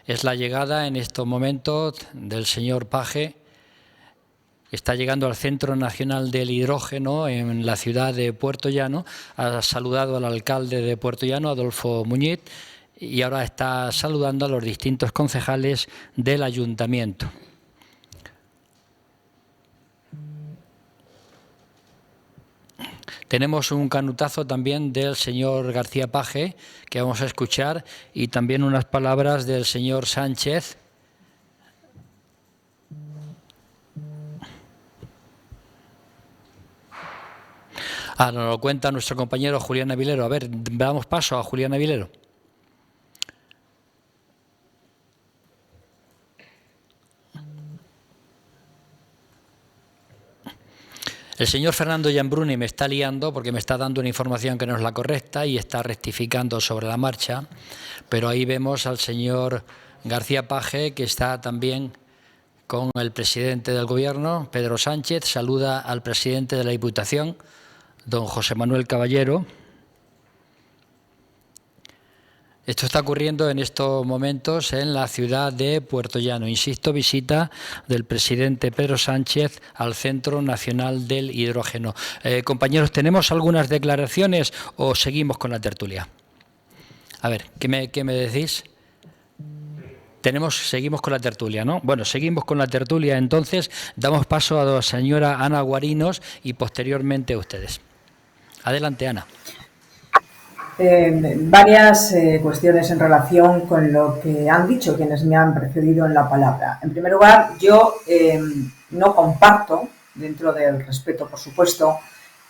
Es la llegada en estos momentos del señor Paje. Está llegando al Centro Nacional del Hidrógeno en la ciudad de Puerto Llano. Ha saludado al alcalde de Puerto Llano, Adolfo Muñiz, y ahora está saludando a los distintos concejales del ayuntamiento. Tenemos un canutazo también del señor García Paje, que vamos a escuchar, y también unas palabras del señor Sánchez. Nos lo cuenta nuestro compañero Julián Avilero. A ver, damos paso a Julián Avilero. El señor Fernando Giambruni me está liando porque me está dando una información que no es la correcta y está rectificando sobre la marcha, pero ahí vemos al señor García Paje, que está también con el presidente del Gobierno, Pedro Sánchez. Saluda al presidente de la Diputación, don José Manuel Caballero. Esto está ocurriendo en estos momentos en la ciudad de Puerto Llano. Insisto, visita del presidente Pedro Sánchez al Centro Nacional del Hidrógeno. Compañeros, ¿tenemos algunas declaraciones o seguimos con la tertulia? A ver, ¿qué me decís? Seguimos con la tertulia, ¿no? Bueno, seguimos con la tertulia, entonces damos paso a la señora Ana Guarinos y posteriormente a ustedes. Adelante, Ana. Varias cuestiones en relación con lo que han dicho quienes me han precedido en la palabra. En primer lugar, yo no comparto, dentro del respeto, por supuesto,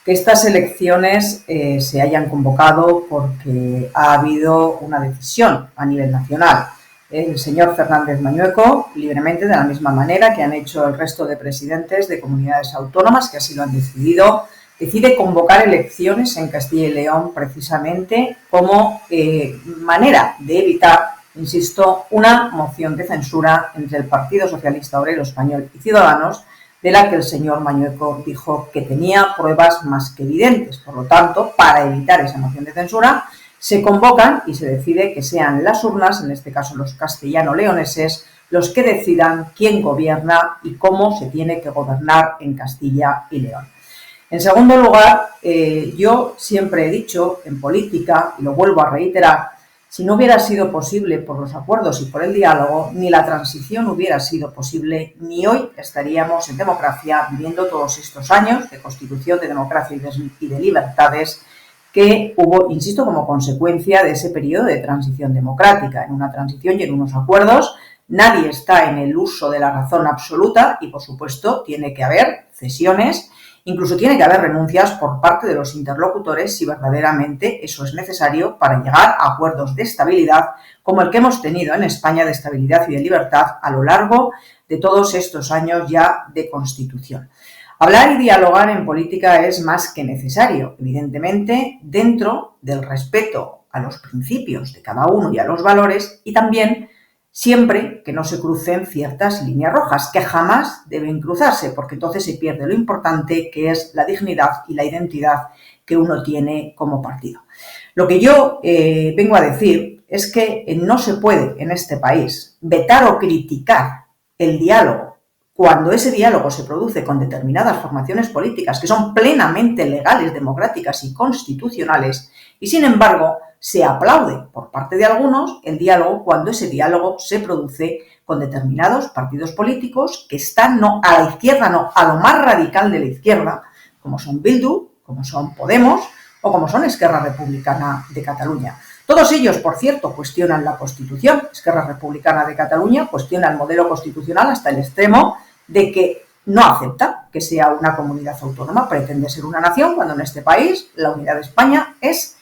que estas elecciones se hayan convocado porque ha habido una decisión a nivel nacional. El señor Fernández Mañueco, libremente, de la misma manera que han hecho el resto de presidentes de comunidades autónomas que así lo han decidido, decide convocar elecciones en Castilla y León precisamente como manera de evitar, insisto, una moción de censura entre el Partido Socialista Obrero Español y Ciudadanos, de la que el señor Mañueco dijo que tenía pruebas más que evidentes. Por lo tanto, para evitar esa moción de censura, se convocan y se decide que sean las urnas, en este caso los castellano-leoneses, los que decidan quién gobierna y cómo se tiene que gobernar en Castilla y León. En segundo lugar, yo siempre he dicho en política, y lo vuelvo a reiterar, si no hubiera sido posible por los acuerdos y por el diálogo, ni la transición hubiera sido posible, ni hoy estaríamos en democracia viviendo todos estos años de constitución, de democracia y de libertades que hubo, insisto, como consecuencia de ese periodo de transición democrática. En una transición y en unos acuerdos nadie está en el uso de la razón absoluta y, por supuesto, tiene que haber cesiones, incluso tiene que haber renuncias por parte de los interlocutores si verdaderamente eso es necesario para llegar a acuerdos de estabilidad como el que hemos tenido en España de estabilidad y de libertad a lo largo de todos estos años ya de Constitución. Hablar y dialogar en política es más que necesario, evidentemente, dentro del respeto a los principios de cada uno y a los valores, y también siempre que no se crucen ciertas líneas rojas, que jamás deben cruzarse, porque entonces se pierde lo importante que es la dignidad y la identidad que uno tiene como partido. Lo que yo vengo a decir es que no se puede en este país vetar o criticar el diálogo cuando ese diálogo se produce con determinadas formaciones políticas que son plenamente legales, democráticas y constitucionales, y sin embargo se aplaude por parte de algunos el diálogo cuando ese diálogo se produce con determinados partidos políticos que están no a la izquierda, no a lo más radical de la izquierda, como son Bildu, como son Podemos o como son Esquerra Republicana de Cataluña. Todos ellos, por cierto, cuestionan la Constitución. Esquerra Republicana de Cataluña cuestiona el modelo constitucional hasta el extremo de que no acepta que sea una comunidad autónoma, pretende ser una nación, cuando en este país la unidad de España es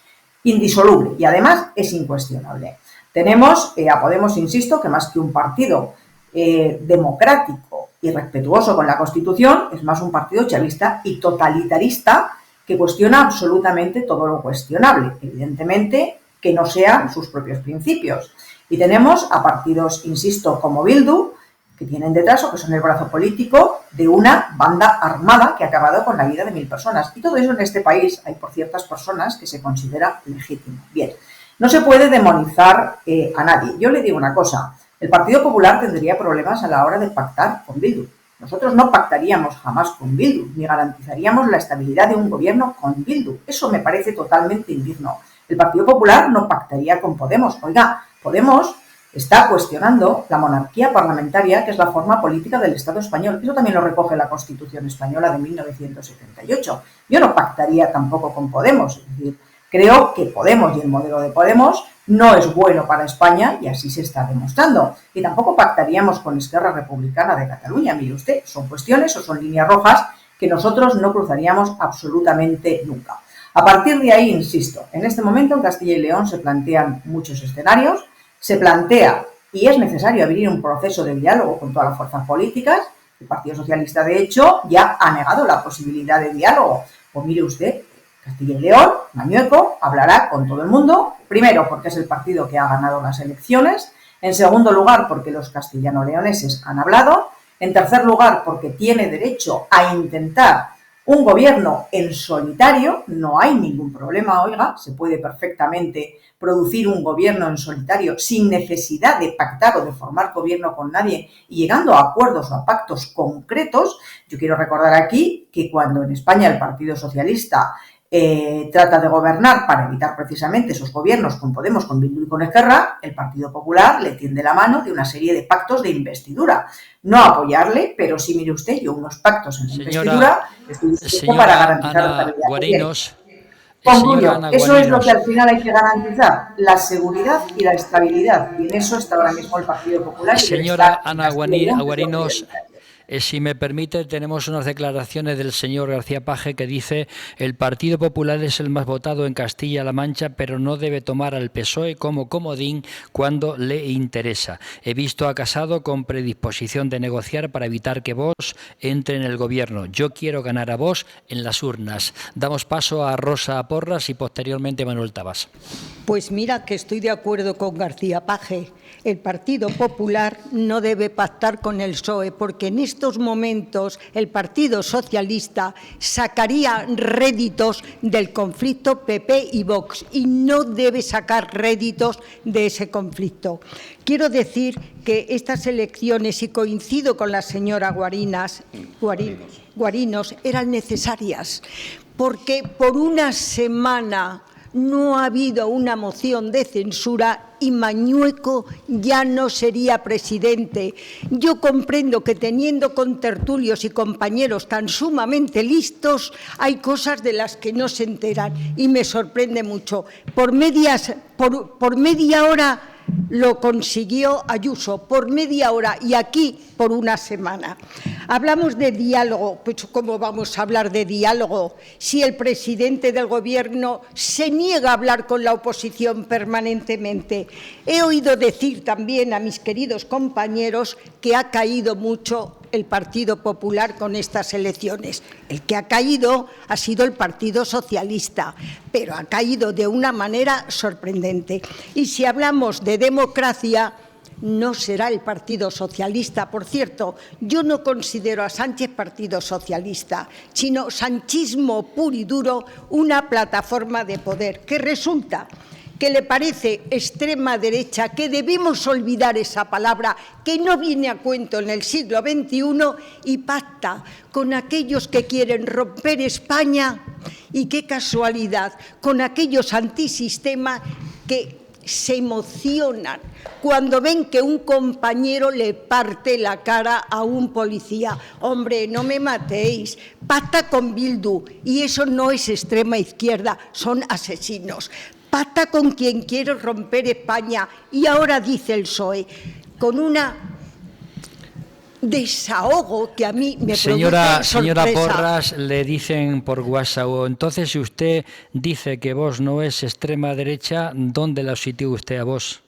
indisoluble y además es incuestionable. Tenemos a Podemos, insisto, que más que un partido democrático y respetuoso con la Constitución, es más un partido chavista y totalitarista que cuestiona absolutamente todo lo cuestionable, evidentemente que no sean sus propios principios. Y tenemos a partidos, insisto, como Bildu, que tienen detrás o que son el brazo político de una banda armada que ha acabado con la vida de 1000 personas. Y todo eso en este país hay por ciertas personas que se considera legítimo. Bien, no se puede demonizar a nadie. Yo le digo una cosa, el Partido Popular tendría problemas a la hora de pactar con Bildu. Nosotros no pactaríamos jamás con Bildu, ni garantizaríamos la estabilidad de un gobierno con Bildu. Eso me parece totalmente indigno. El Partido Popular no pactaría con Podemos. Oiga, Podemos está cuestionando la monarquía parlamentaria, que es la forma política del Estado español. Eso también lo recoge la Constitución española de 1978. Yo no pactaría tampoco con Podemos. Es decir, creo que Podemos y el modelo de Podemos no es bueno para España y así se está demostrando. Y tampoco pactaríamos con Esquerra Republicana de Cataluña. Mire usted, son cuestiones o son líneas rojas que nosotros no cruzaríamos absolutamente nunca. A partir de ahí, insisto, en este momento en Castilla y León se plantean muchos escenarios, se plantea y es necesario abrir un proceso de diálogo con todas las fuerzas políticas. El Partido Socialista, de hecho, ya ha negado la posibilidad de diálogo. Pues mire usted, Castilla y León, Mañueco, hablará con todo el mundo, primero porque es el partido que ha ganado las elecciones, en segundo lugar porque los castellano-leoneses han hablado, en tercer lugar porque tiene derecho a intentar un gobierno en solitario, no hay ningún problema, oiga, se puede perfectamente producir un gobierno en solitario sin necesidad de pactar o de formar gobierno con nadie y llegando a acuerdos o a pactos concretos. Yo quiero recordar aquí que cuando en España el Partido Socialista trata de gobernar para evitar precisamente esos gobiernos con Podemos, con Bildu y con Esquerra, el Partido Popular le tiende la mano de una serie de pactos de investidura. No apoyarle, pero sí, mire usted, yo unos pactos en la investidura estoy dispuesto para garantizar la estabilidad. Guarinos, concluyo, eso es lo que al final hay que garantizar, la seguridad y la estabilidad, y en eso está ahora mismo el Partido Popular. Señora Ana Guarinos, si me permite, tenemos unas declaraciones del señor García Page que dice: el Partido Popular es el más votado en Castilla-La Mancha, pero no debe tomar al PSOE como comodín cuando le interesa. He visto a Casado con predisposición de negociar para evitar que Vox entre en el gobierno. Yo quiero ganar a Vox en las urnas. Damos paso a Rosa Porras y posteriormente Manuel Tabas. Pues mira que estoy de acuerdo con García Page. El Partido Popular no debe pactar con el PSOE porque en estos momentos el Partido Socialista sacaría réditos del conflicto PP y Vox y no debe sacar réditos de ese conflicto. Quiero decir que estas elecciones, y coincido con la señora Guarinos, eran necesarias porque por una semana no ha habido una moción de censura y Mañueco ya no sería presidente. Yo comprendo que teniendo contertulios y compañeros tan sumamente listos, hay cosas de las que no se enteran y me sorprende mucho. Por media hora lo consiguió Ayuso, por media hora, y aquí por una semana. Hablamos de diálogo. Pues ¿cómo vamos a hablar de diálogo si el presidente del Gobierno se niega a hablar con la oposición permanentemente? He oído decir también a mis queridos compañeros que ha caído mucho el Partido Popular con estas elecciones. El que ha caído ha sido el Partido Socialista, pero ha caído de una manera sorprendente. Y si hablamos de democracia, no será el Partido Socialista. Por cierto, yo no considero a Sánchez Partido Socialista, sino sanchismo puro y duro, una plataforma de poder que resulta que le parece extrema derecha, que debemos olvidar esa palabra, que no viene a cuento en el siglo XXI, y pacta con aquellos que quieren romper España, y qué casualidad, con aquellos antisistema que se emocionan cuando ven que un compañero le parte la cara a un policía. Hombre, no me matéis. Pacta con Bildu, y eso no es extrema izquierda, son asesinos. Pacta con quien quiere romper España, y ahora dice el PSOE, con una desahogo que a mí me produce sorpresa. Señora Porras, le dicen por WhatsApp, entonces si usted dice que Vox no es extrema derecha, ¿dónde la sitúa usted a Vox?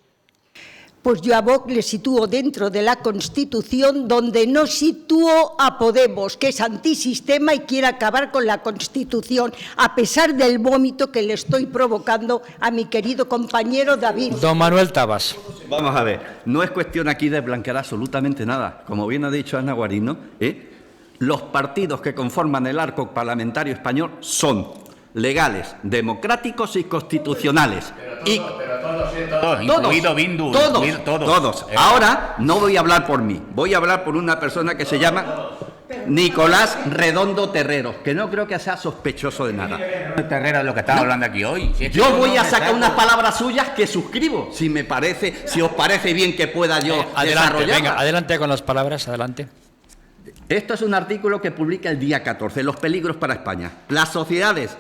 Pues yo a Vox le sitúo dentro de la Constitución, donde no sitúo a Podemos, que es antisistema y quiere acabar con la Constitución, a pesar del vómito que le estoy provocando a mi querido compañero David. Don Manuel Tabas. Vamos a ver, no es cuestión aquí de blanquear absolutamente nada. Como bien ha dicho Ana Guarino, los partidos que conforman el arco parlamentario español son legales, democráticos y constitucionales. Todos, incluido Bildu. Todos. Ahora no voy a hablar por mí, voy a hablar por una persona que se llama Nicolás Redondo Terreros, que no creo que sea sospechoso de nada. Terrero es lo que estamos hablando aquí hoy. Si es que yo voy a sacar unas palabras suyas que suscribo, si os parece bien que pueda yo desarrollarlas. Venga, adelante con las palabras, adelante. Esto es un artículo que publica el día 14, Los peligros para España. Las sociedades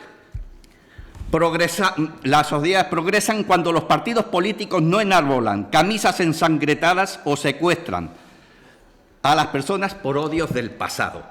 progresan cuando los partidos políticos no enarbolan camisas ensangrentadas o secuestran a las personas por odios del pasado.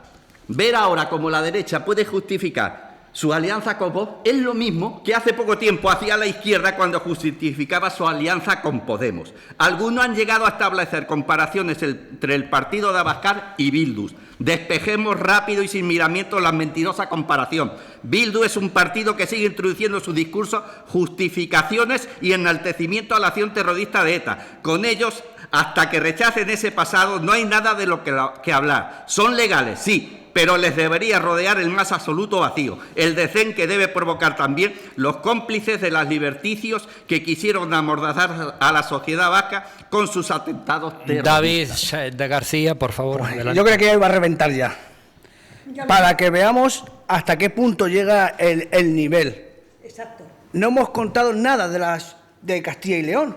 Ver ahora cómo la derecha puede justificar su alianza con Vox es lo mismo que hace poco tiempo hacía la izquierda cuando justificaba su alianza con Podemos. Algunos han llegado a establecer comparaciones entre el partido de Abascal y Bildu. Despejemos rápido y sin miramiento la mentirosa comparación. Bildu es un partido que sigue introduciendo en su discurso justificaciones y enaltecimiento a la acción terrorista de ETA. Con ellos, hasta que rechacen ese pasado, no hay nada de lo que hablar. Son legales, sí, pero les debería rodear el más absoluto vacío, el desdén que debe provocar también los cómplices de los liberticios que quisieron amordazar a la sociedad vasca con sus atentados terroristas. David de García, por favor. Adelante. Yo creo que iba a reventar ya, para que veamos hasta qué punto llega el nivel. Exacto. No hemos contado nada de Castilla y León.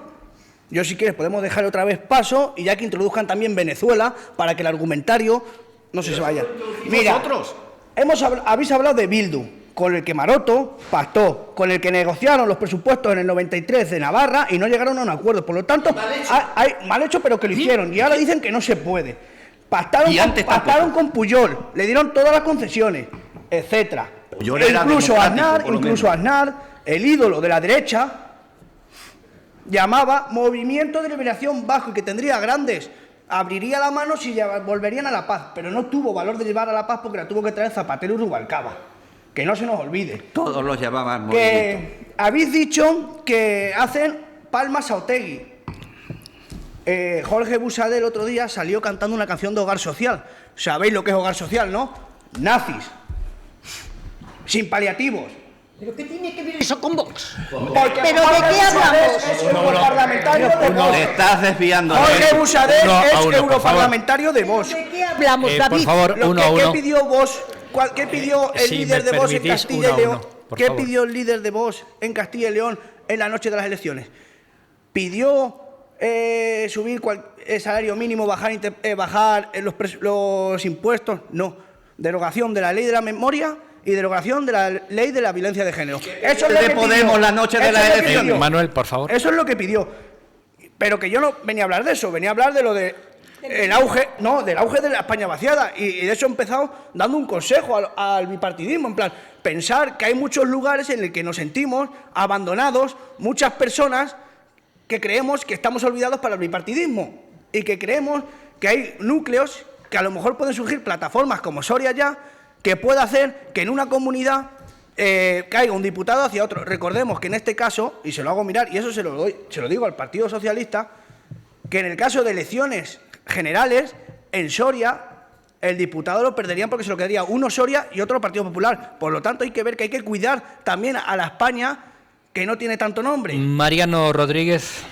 Yo, si quieres, podemos dejar otra vez paso y ya que introduzcan también Venezuela para que el argumentario no se vaya. Mira, habéis hablado de Bildu, con el que Maroto pactó, con el que negociaron los presupuestos en el 93 de Navarra y no llegaron a un acuerdo. Por lo tanto, mal hecho, pero que lo hicieron. Y ahora dicen que no se puede. Pactaron con Pujol, le dieron todas las concesiones, etcétera. Incluso Aznar, el ídolo de la derecha, llamaba Movimiento de Liberación Vasco y que tendría grandes. Abriría la mano si volverían a la paz, pero no tuvo valor de llevar a la paz porque la tuvo que traer Zapatero y Rubalcaba. Que no se nos olvide. Todos los llamaban que movimiento. Habéis dicho que hacen palmas a Otegi. Jorge Buxadé el otro día salió cantando una canción de hogar social. ¿Sabéis lo que es hogar social, no? Nazis. Sin paliativos. ¿Pero qué tiene que ver eso con Vox? ¿Pero de qué hablamos? Es europarlamentario de Vox. Te estás desviando. Jorge Buxadé es europarlamentario de Vox. ¿De qué hablamos, David? Por favor, uno a uno. ¿Qué pidió Vox? ¿Qué pidió el líder de Vox en Castilla y León? ¿Qué pidió el líder de Vox en Castilla y León en la noche de las elecciones? ¿Pidió subir el salario mínimo, bajar los impuestos? No. Derogación de la ley de la memoria y derogación de la ley de la violencia de género. Eso es lo que Podemos la noche de las elecciones. Manuel, por favor. Eso es lo que pidió. Pero que yo no venía a hablar de eso, venía a hablar de lo de el auge, no, del auge de la España vaciada. Y de eso he empezado dando un consejo al bipartidismo, en plan, pensar que hay muchos lugares en los que nos sentimos abandonados, muchas personas que creemos que estamos olvidados para el bipartidismo y que creemos que hay núcleos que a lo mejor pueden surgir plataformas como Soria Ya, que pueda hacer que en una comunidad caiga un diputado hacia otro. Recordemos que en este caso, y se lo hago mirar, y eso se lo digo al Partido Socialista, que en el caso de elecciones generales, en Soria, el diputado lo perderían porque se lo quedaría uno Soria y otro Partido Popular. Por lo tanto, hay que ver que hay que cuidar también a la España que no tiene tanto nombre. Mariano Rodríguez.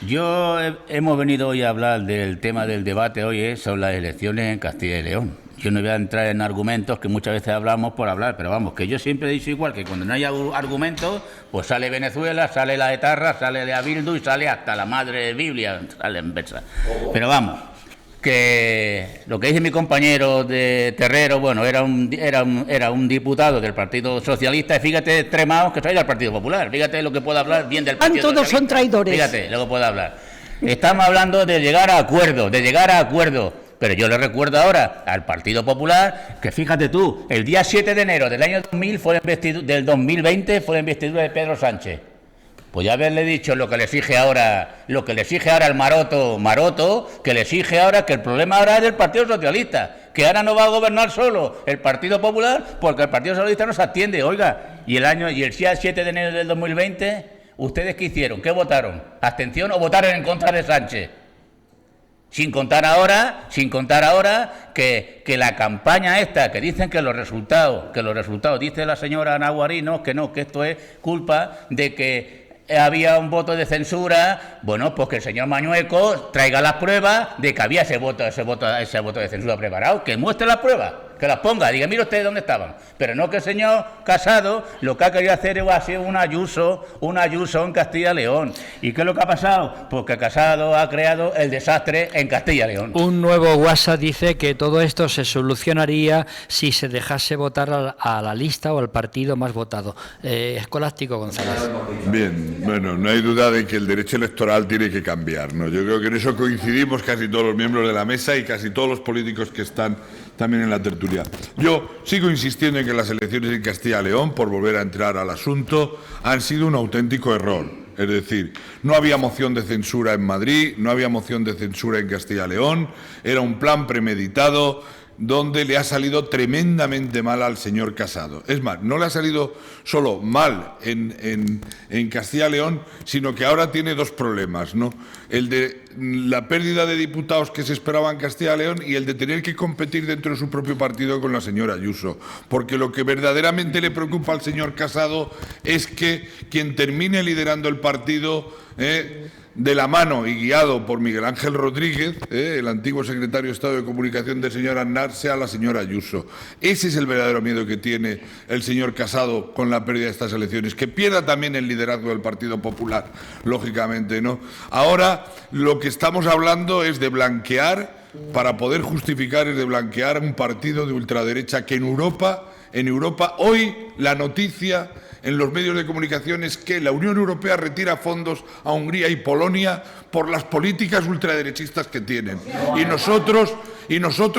Hemos venido hoy a hablar del tema del debate hoy sobre las elecciones en Castilla y León. Yo no voy a entrar en argumentos que muchas veces hablamos por hablar, pero vamos, que yo siempre he dicho igual, que cuando no hay argumentos, pues sale Venezuela, sale la etarra, sale de Bildu y sale hasta la madre de Biblia, sale en versa. Pero vamos, que lo que dice mi compañero de Terrero, bueno, era un diputado del Partido Socialista, y fíjate, extremados, que trae al Partido Popular, fíjate lo que puede hablar bien del Partido Socialista. Todos son traidores. Fíjate lo que puede hablar. Estamos hablando de llegar a acuerdo, pero yo le recuerdo ahora al Partido Popular que, fíjate tú, el día 7 de enero del año 2020 fue la investidura de Pedro Sánchez. Pues ya haberle dicho lo que le exige ahora el Maroto, que le exige ahora que el problema ahora es del Partido Socialista, que ahora no va a gobernar solo el Partido Popular porque el Partido Socialista no se atiende. Oiga, y el día 7 de enero del 2020, ¿ustedes qué hicieron? ¿Qué votaron? ¿Abstención o votaron en contra de Sánchez? Sin contar ahora que la campaña esta, que dicen que los resultados, dice la señora Naguarino, que no, que esto es culpa de que había un voto de censura. Bueno, pues que el señor Mañueco traiga las pruebas de que había ese voto de censura preparado, que muestre las pruebas, que las ponga, diga, mire ustedes dónde estaban. Pero no que el señor Casado lo que ha querido hacer ha sido un Ayuso en Castilla y León. ¿Y qué es lo que ha pasado? Pues que Casado ha creado el desastre en Castilla y León. Un nuevo WhatsApp dice que todo esto se solucionaría si se dejase votar a la lista o al partido más votado. Escolástico González. Bien, bueno, no hay duda de que el derecho electoral tiene que cambiar, ¿no? Yo creo que en eso coincidimos casi todos los miembros de la mesa y casi todos los políticos que están también en la tertulia. Yo sigo insistiendo en que las elecciones en Castilla y León, por volver a entrar al asunto, han sido un auténtico error. Es decir, no había moción de censura en Madrid, no había moción de censura en Castilla y León, era un plan premeditado donde le ha salido tremendamente mal al señor Casado. Es más, no le ha salido solo mal en Castilla y León, sino que ahora tiene dos problemas, ¿no? El de la pérdida de diputados que se esperaba en Castilla y León y el de tener que competir dentro de su propio partido con la señora Ayuso. Porque lo que verdaderamente le preocupa al señor Casado es que quien termine liderando el partido de la mano y guiado por Miguel Ángel Rodríguez, el antiguo secretario de Estado de Comunicación del señor Aznar, sea la señora Ayuso. Ese es el verdadero miedo que tiene el señor Casado con la pérdida de estas elecciones, que pierda también el liderazgo del Partido Popular, lógicamente, ¿no? Ahora lo que estamos hablando es de blanquear, para poder justificar, es de blanquear un partido de ultraderecha que en Europa hoy la noticia en los medios de comunicación es que la Unión Europea retira fondos a Hungría y Polonia por las políticas ultraderechistas que tienen. Y nosotros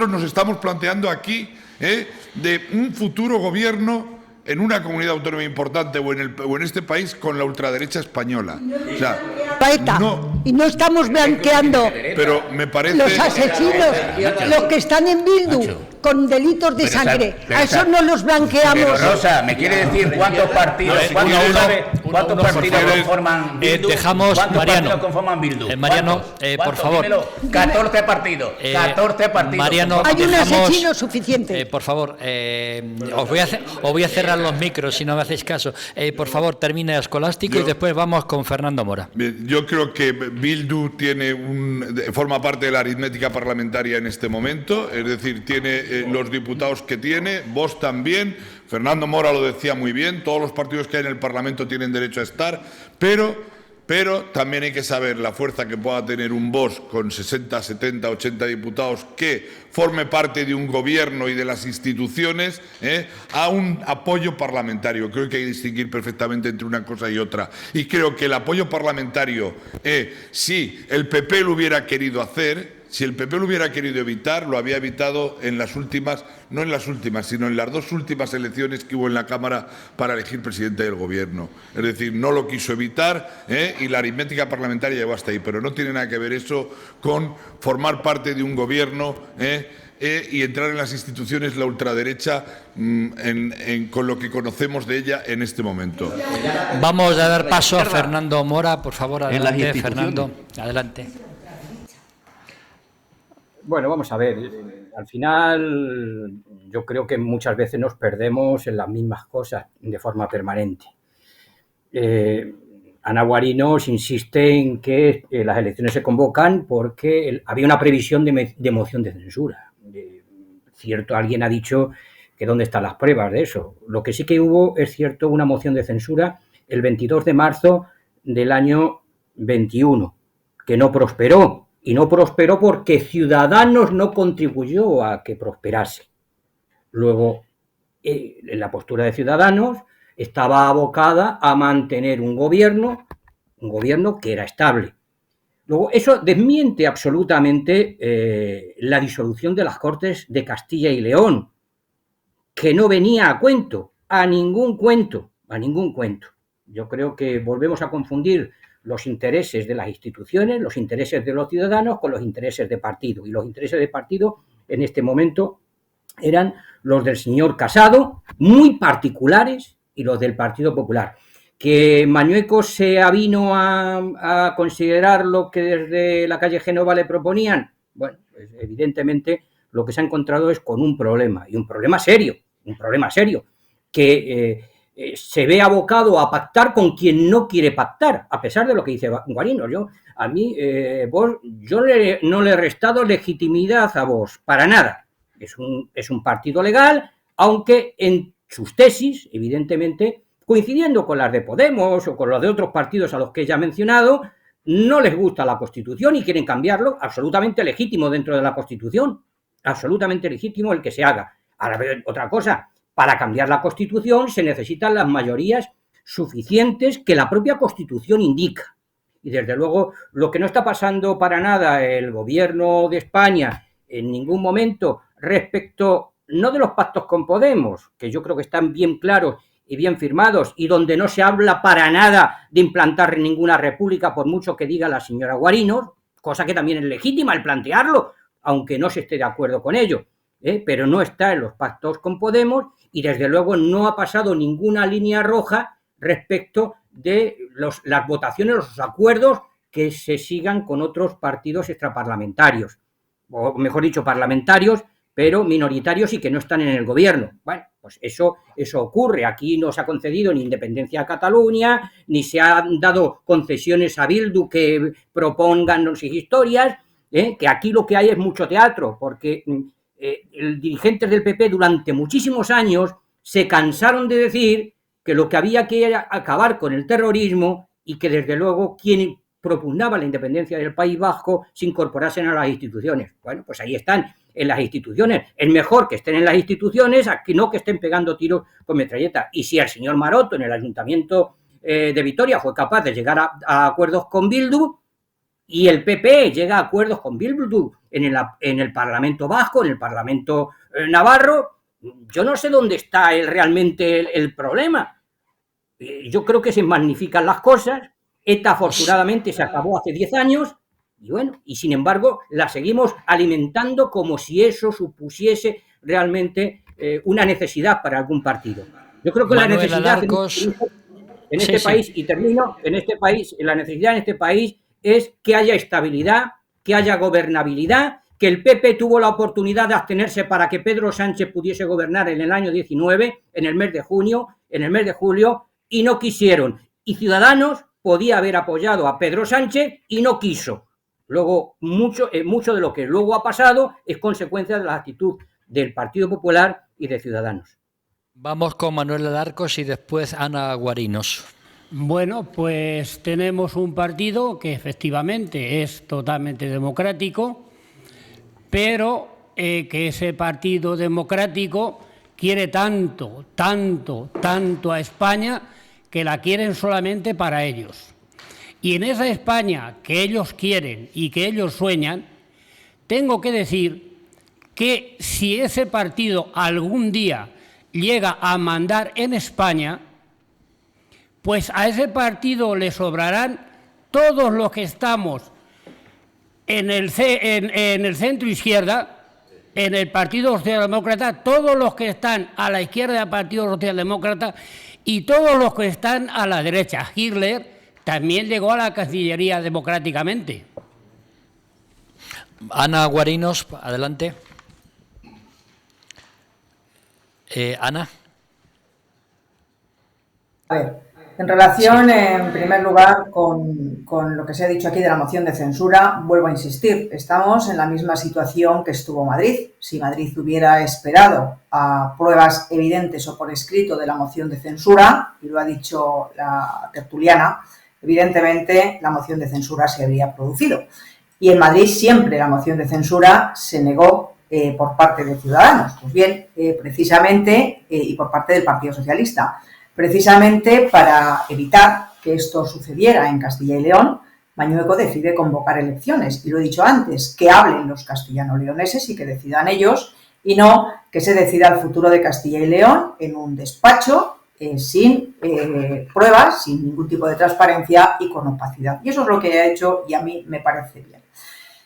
nos estamos planteando aquí de un futuro gobierno en una comunidad autónoma importante o en este país con la ultraderecha española. O sea, y no estamos blanqueando pero me parece los asesinos, los que están en Bildu, con delitos de sangre. A eso no los blanqueamos. Pero Rosa, ¿me quiere decir cuántos partidos conforman Bildu? Mariano, conforman Bildu? Mariano, por favor. Dímelo. 14 partidos. 14 partidos. Mariano, hay un asesino suficiente. Por favor, os voy a cerrar los micros si no me hacéis caso. Por favor, termina Escolástico y después vamos con Fernando Mora. Bien, yo creo que Bildu forma parte de la aritmética parlamentaria en este momento, es decir, tiene los diputados que tiene, Vox también, Fernando Mora lo decía muy bien, todos los partidos que hay en el Parlamento tienen derecho a estar, pero también hay que saber la fuerza que pueda tener un Vox con 60, 70, 80 diputados que forme parte de un gobierno y de las instituciones a un apoyo parlamentario. Creo que hay que distinguir perfectamente entre una cosa y otra. Y creo que el apoyo parlamentario, si el PP lo hubiera querido hacer, si el PP lo hubiera querido evitar, lo había evitado en las últimas, no en las últimas, sino en las 2 últimas elecciones que hubo en la Cámara para elegir presidente del Gobierno. Es decir, no lo quiso evitar y la aritmética parlamentaria llegó hasta ahí. Pero no tiene nada que ver eso con formar parte de un Gobierno y entrar en las instituciones la ultraderecha con lo que conocemos de ella en este momento. Vamos a dar paso a Fernando Mora, por favor, adelante, Fernando, adelante. Bueno, vamos a ver, al final yo creo que muchas veces nos perdemos en las mismas cosas de forma permanente. Ana Guarinos insiste en que las elecciones se convocan porque había una previsión de moción de censura. Cierto, alguien ha dicho que dónde están las pruebas de eso. Lo que sí que hubo, es cierto, una moción de censura el 22 de marzo del año 21, que no prosperó. Y no prosperó porque Ciudadanos no contribuyó a que prosperase. Luego, la postura de Ciudadanos estaba abocada a mantener un gobierno que era estable. Luego, eso desmiente absolutamente la disolución de las Cortes de Castilla y León, que no venía a cuento, a ningún cuento. Yo creo que volvemos a confundir los intereses de las instituciones, los intereses de los ciudadanos con los intereses de partido. Y los intereses de partido en este momento eran los del señor Casado, muy particulares, y los del Partido Popular. Que Mañueco se avino a considerar lo que desde la calle Génova le proponían, bueno, pues evidentemente lo que se ha encontrado es con un problema, y un problema serio, que se ve abocado a pactar con quien no quiere pactar, a pesar de lo que dice Guarinos. Yo no le he restado legitimidad a Vox, para nada. Es un partido legal, aunque en sus tesis, evidentemente, coincidiendo con las de Podemos o con las de otros partidos a los que ya he mencionado, no les gusta la Constitución y quieren cambiarlo, absolutamente legítimo dentro de la Constitución, absolutamente legítimo el que se haga. Ahora, otra cosa, para cambiar la Constitución se necesitan las mayorías suficientes que la propia Constitución indica. Y desde luego lo que no está pasando para nada el Gobierno de España en ningún momento respecto, no de los pactos con Podemos, que yo creo que están bien claros y bien firmados, y donde no se habla para nada de implantar ninguna república, por mucho que diga la señora Guarinos, cosa que también es legítima el plantearlo, aunque no se esté de acuerdo con ello, pero no está en los pactos con Podemos, y desde luego no ha pasado ninguna línea roja respecto de las votaciones, los acuerdos que se sigan con otros partidos extraparlamentarios, o mejor dicho, parlamentarios, pero minoritarios y que no están en el gobierno. Bueno, pues eso ocurre. Aquí no se ha concedido ni independencia a Cataluña, ni se han dado concesiones a Bildu que propongan no sé historias, que aquí lo que hay es mucho teatro, porque dirigentes del PP durante muchísimos años se cansaron de decir que lo que había que era acabar con el terrorismo y que desde luego quien propugnaba la independencia del País Vasco se incorporasen a las instituciones. Bueno, pues ahí están, en las instituciones. Es mejor que estén en las instituciones a que no que estén pegando tiros con metralleta. Y si el señor Maroto en el Ayuntamiento de Vitoria fue capaz de llegar a acuerdos con Bildu, y el PP llega a acuerdos con Bildu en el Parlamento Vasco, en el Parlamento Navarro, yo no sé dónde está realmente el problema. Yo creo que se magnifican las cosas. ETA afortunadamente se acabó hace 10 años y bueno, y sin embargo la seguimos alimentando como si eso supusiese realmente una necesidad para algún partido. Yo creo que Manuel la necesidad Alarcos, en este país, y termino, en este país, la necesidad en este país es que haya estabilidad, que haya gobernabilidad, que el PP tuvo la oportunidad de abstenerse para que Pedro Sánchez pudiese gobernar en el año 19, en el mes de junio, en el mes de julio, y no quisieron. Y Ciudadanos podía haber apoyado a Pedro Sánchez y no quiso. Luego, mucho de lo que luego ha pasado es consecuencia de la actitud del Partido Popular y de Ciudadanos. Vamos con Manuel Alarcos y después Ana Guarinos. Bueno, pues tenemos un partido que efectivamente es totalmente democrático, pero que ese partido democrático quiere tanto a España que la quieren solamente para ellos. Y en esa España que ellos quieren y que ellos sueñan, tengo que decir que si ese partido algún día llega a mandar en España, pues a ese partido le sobrarán todos los que estamos en el centro izquierda, en el Partido Socialdemócrata, todos los que están a la izquierda del Partido Socialdemócrata y todos los que están a la derecha. Hitler también llegó a la Cancillería democráticamente. Ana Guarinos, adelante. Ana. A ver, en relación, en primer lugar, con lo que se ha dicho aquí de la moción de censura, vuelvo a insistir, estamos en la misma situación que estuvo Madrid. Si Madrid hubiera esperado a pruebas evidentes o por escrito de la moción de censura, y lo ha dicho la tertuliana, evidentemente la moción de censura se habría producido. Y en Madrid siempre la moción de censura se negó por parte de Ciudadanos, pues bien, precisamente, y por parte del Partido Socialista. Precisamente para evitar que esto sucediera en Castilla y León, Mañueco decide convocar elecciones. Y lo he dicho antes, que hablen los castellano-leoneses y que decidan ellos, y no que se decida el futuro de Castilla y León en un despacho sin pruebas, sin ningún tipo de transparencia y con opacidad. Y eso es lo que ha hecho y a mí me parece bien.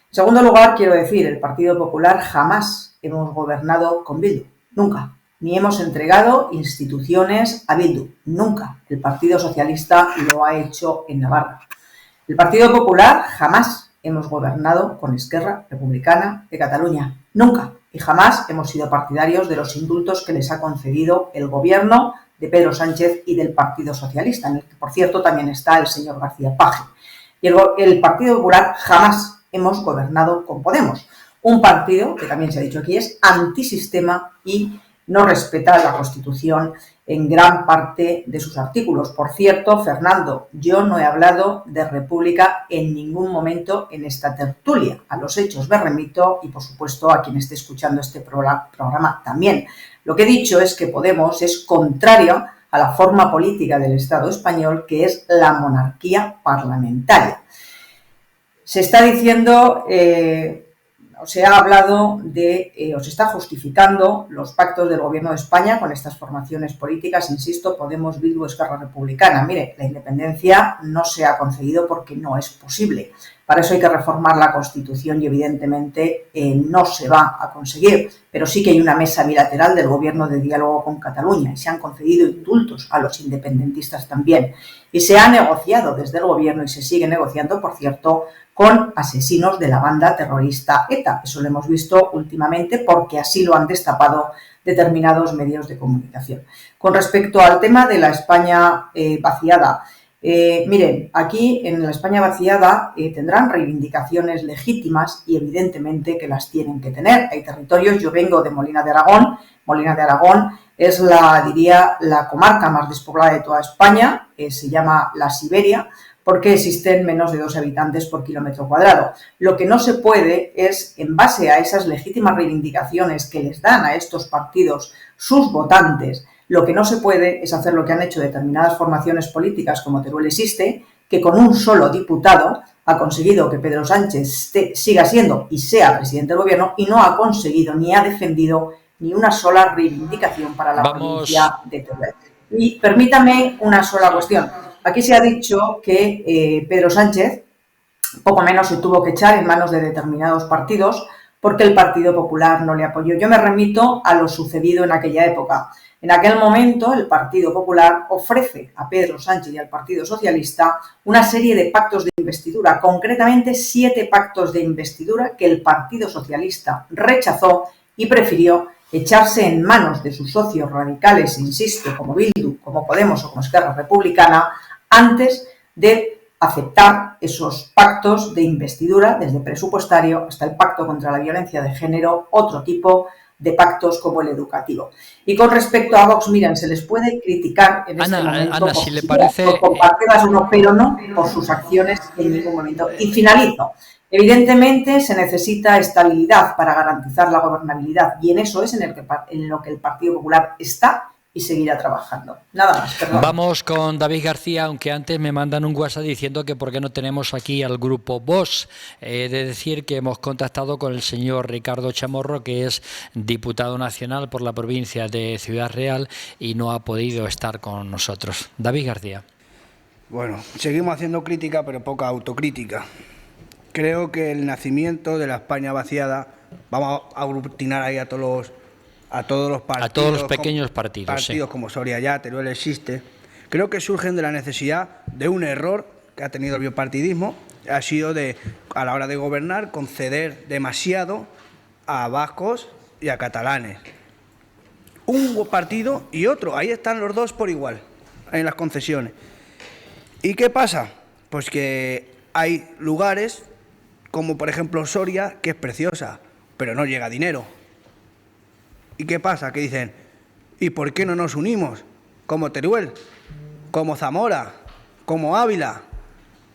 En segundo lugar, quiero decir, el Partido Popular jamás hemos gobernado con Bildu, nunca. Ni hemos entregado instituciones a Bildu, nunca. El Partido Socialista lo ha hecho en Navarra. El Partido Popular jamás hemos gobernado con Esquerra Republicana de Cataluña, nunca. Y jamás hemos sido partidarios de los indultos que les ha concedido el gobierno de Pedro Sánchez y del Partido Socialista, en el que, por cierto, también está el señor García Paje. Y el Partido Popular jamás hemos gobernado con Podemos, un partido que también se ha dicho aquí es antisistema y no respeta la Constitución en gran parte de sus artículos. Por cierto, Fernando, yo no he hablado de república en ningún momento en esta tertulia. A los hechos me remito y, por supuesto, a quien esté escuchando este programa también. Lo que he dicho es que Podemos es contrario a la forma política del Estado español, que es la monarquía parlamentaria. Se está diciendo... se ha hablado de, o se está justificando los pactos del Gobierno de España con estas formaciones políticas, insisto, Podemos, Bildu, Esquerra Republicana. Mire, la independencia no se ha conseguido porque no es posible. Para eso hay que reformar la Constitución y, evidentemente, no se va a conseguir. Pero sí que hay una mesa bilateral del Gobierno de diálogo con Cataluña y se han concedido indultos a los independentistas también. Y se ha negociado desde el Gobierno y se sigue negociando, por cierto, con asesinos de la banda terrorista ETA. Eso lo hemos visto últimamente porque así lo han destapado determinados medios de comunicación. Con respecto al tema de la España vaciada, miren, aquí en la España vaciada tendrán reivindicaciones legítimas y evidentemente que las tienen que tener. Hay territorios, yo vengo de Molina de Aragón es la comarca más despoblada de toda España, se llama la Siberia, porque existen menos de 2 habitantes por kilómetro cuadrado. Lo que no se puede es, en base a esas legítimas reivindicaciones que les dan a estos partidos sus votantes, lo que no se puede es hacer lo que han hecho determinadas formaciones políticas como Teruel existe, que con un solo diputado ha conseguido que Pedro Sánchez siga siendo y sea presidente del gobierno y no ha conseguido ni ha defendido ni una sola reivindicación para la provincia de Teruel. Y permítame una sola cuestión. Aquí se ha dicho que Pedro Sánchez poco menos se tuvo que echar en manos de determinados partidos porque el Partido Popular no le apoyó. Yo me remito a lo sucedido en aquella época. En aquel momento, el Partido Popular ofrece a Pedro Sánchez y al Partido Socialista una serie de pactos de investidura, concretamente 7 pactos de investidura que el Partido Socialista rechazó y prefirió echarse en manos de sus socios radicales, insisto, como Bildu, como Podemos o como Esquerra Republicana, antes de aceptar esos pactos de investidura, desde presupuestario hasta el pacto contra la violencia de género, otro tipo de pactos como el educativo. Y con respecto a Vox, miren, se les puede criticar en este momento Ana, si le parece, por compartirlas o no, pero no por sus acciones en ningún momento. Y finalizo. Evidentemente se necesita estabilidad para garantizar la gobernabilidad y en eso es en lo que el Partido Popular está y seguirá trabajando. Nada más, perdón. Vamos con David García, aunque antes me mandan un WhatsApp diciendo que por qué no tenemos aquí al grupo Vox. De decir que hemos contactado con el señor Ricardo Chamorro, que es diputado nacional por la provincia de Ciudad Real y no ha podido estar con nosotros. David García. Bueno, seguimos haciendo crítica, pero poca autocrítica. Creo que el nacimiento de la España vaciada, vamos a aglutinar ahí a todos los partidos, a todos los pequeños partidos, sí, como Soria ya, Teruel existe, creo que surgen de la necesidad de un error que ha tenido el bipartidismo, ha sido a la hora de gobernar, conceder demasiado a vascos y a catalanes. Un partido y otro, ahí están los dos por igual, en las concesiones. ¿Y qué pasa? Pues que hay lugares, como por ejemplo Soria, que es preciosa, pero no llega dinero. ¿Y qué pasa? Que dicen, ¿y por qué no nos unimos? Como Teruel, como Zamora, como Ávila,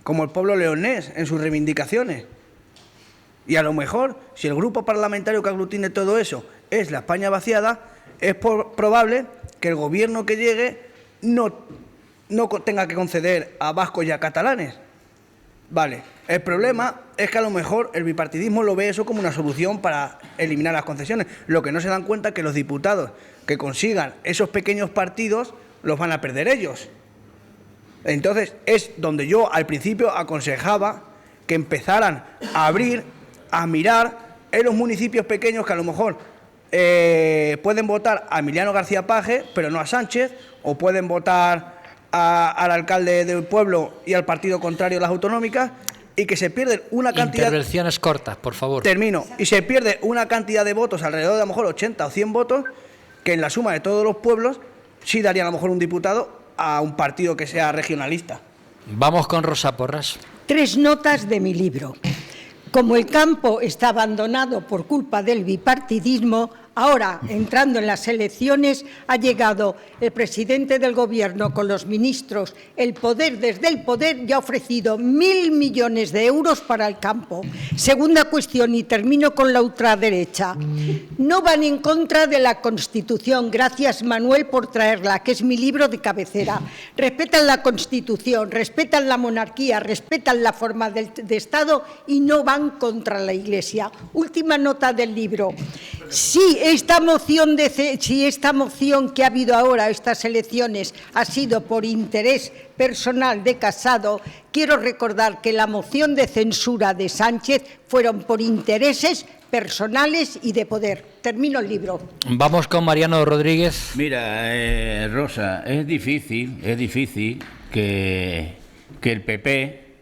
como el pueblo leonés en sus reivindicaciones. Y a lo mejor, si el grupo parlamentario que aglutine todo eso es la España vaciada, es probable que el gobierno que llegue no tenga que conceder a vascos y a catalanes. Vale, el problema es que a lo mejor el bipartidismo lo ve eso como una solución para eliminar las concesiones. Lo que no se dan cuenta es que los diputados que consigan esos pequeños partidos los van a perder ellos. Entonces es donde yo al principio aconsejaba que empezaran a abrir, a mirar en los municipios pequeños que a lo mejor pueden votar a Emiliano García Paje, pero no a Sánchez, o pueden votar al alcalde del pueblo y al partido contrario de las autonómicas, y que se pierden una cantidad... Intervenciones cortas, por favor. Termino. Y se pierde una cantidad de votos, alrededor de a lo mejor 80 o 100 votos, que en la suma de todos los pueblos sí darían a lo mejor un diputado a un partido que sea regionalista. Vamos con Rosa Porras. 3 notas de mi libro. Como el campo está abandonado por culpa del bipartidismo, ahora, entrando en las elecciones, ha llegado el presidente del Gobierno con los ministros, el poder desde el poder, y ha ofrecido 1.000 millones de euros para el campo. Segunda cuestión, y termino con la ultraderecha. No van en contra de la Constitución. Gracias, Manuel, por traerla, que es mi libro de cabecera. Respetan la Constitución, respetan la monarquía, respetan la forma de Estado y no van contra la Iglesia. Última nota del libro. Si esta moción que ha habido ahora, estas elecciones, ha sido por interés personal de Casado, quiero recordar que la moción de censura de Sánchez fueron por intereses personales y de poder. Termino el libro. Vamos con Mariano Rodríguez. Mira, Rosa, es difícil que el PP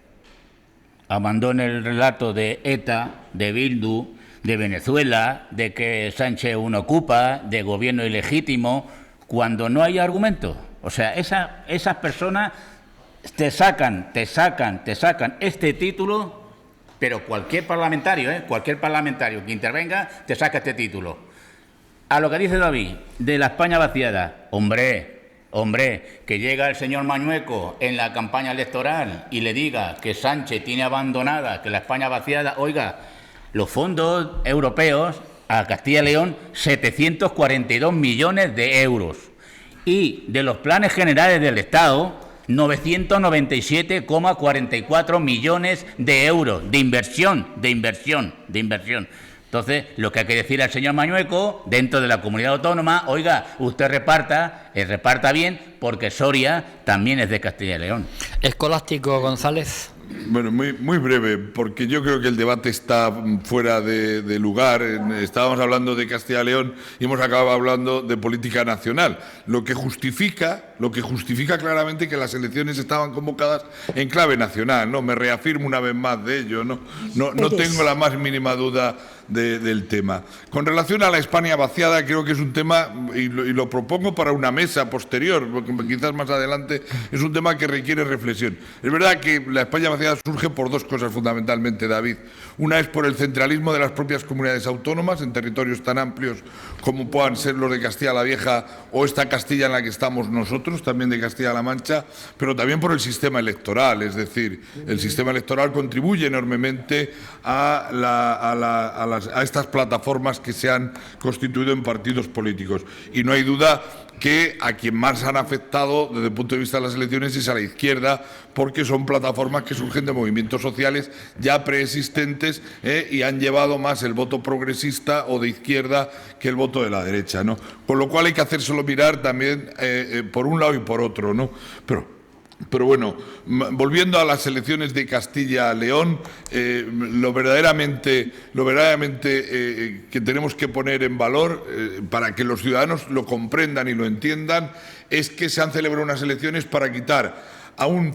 abandone el relato de ETA, de Bildu, de Venezuela, de que Sánchez uno ocupa, de gobierno ilegítimo, cuando no hay argumentos. O sea, esas personas te sacan este título, pero cualquier parlamentario que intervenga, te saca este título. A lo que dice David, de la España vaciada, hombre, que llega el señor Mañueco en la campaña electoral y le diga que Sánchez tiene abandonada, que la España vaciada, oiga, los fondos europeos a Castilla y León, 742 millones de euros. Y de los planes generales del Estado, 997,44 millones de euros de inversión. Entonces, lo que hay que decir al señor Mañueco, dentro de la comunidad autónoma, oiga, usted reparta bien, porque Soria también es de Castilla y León. Escolástico González. Bueno, muy breve, porque yo creo que el debate está fuera de lugar. Estábamos hablando de Castilla y León y hemos acabado hablando de política nacional. Lo que justifica lo que justifica claramente que las elecciones estaban convocadas en clave nacional, ¿no? Me reafirmo una vez más de ello, no tengo la más mínima duda del tema. Con relación a la España vaciada, creo que es un tema, y lo propongo para una mesa posterior, porque quizás más adelante, es un tema que requiere reflexión. Es verdad que la España vaciada surge por dos cosas fundamentalmente, David. Una es por el centralismo de las propias comunidades autónomas en territorios tan amplios como puedan ser los de Castilla-La Vieja o esta Castilla en la que estamos nosotros, también de Castilla-La Mancha, pero también por el sistema electoral. Es decir, el sistema electoral contribuye enormemente a estas plataformas que se han constituido en partidos políticos. Y no hay duda que a quien más han afectado desde el punto de vista de las elecciones es a la izquierda, porque son plataformas que surgen de movimientos sociales ya preexistentes y han llevado más el voto progresista o de izquierda que el voto de la derecha, ¿no? Con lo cual hay que hacérselo mirar también por un lado y por otro, ¿no? Pero bueno, volviendo a las elecciones de Castilla-León, lo verdaderamente que tenemos que poner en valor para que los ciudadanos lo comprendan y lo entiendan es que se han celebrado unas elecciones para quitar a un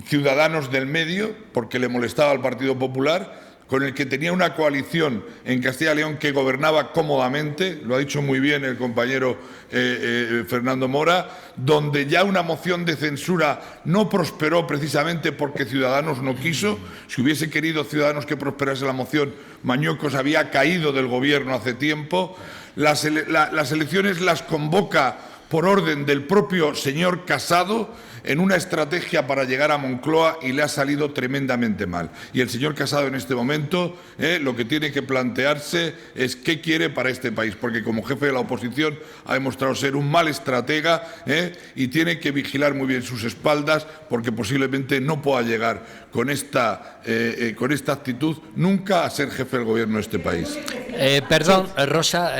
Ciudadanos del medio, porque le molestaba al Partido Popular, con el que tenía una coalición en Castilla y León que gobernaba cómodamente, lo ha dicho muy bien el compañero Fernando Mora, donde ya una moción de censura no prosperó precisamente porque Ciudadanos no quiso. Si hubiese querido Ciudadanos que prosperase la moción, Mañuecos había caído del gobierno hace tiempo. Las elecciones las convoca por orden del propio señor Casado, en una estrategia para llegar a Moncloa, y le ha salido tremendamente mal. Y el señor Casado en este momento lo que tiene que plantearse es qué quiere para este país, porque como jefe de la oposición ha demostrado ser un mal estratega y tiene que vigilar muy bien sus espaldas, porque posiblemente no pueda llegar con esta actitud nunca a ser jefe del gobierno de este país. Perdón, Rosa,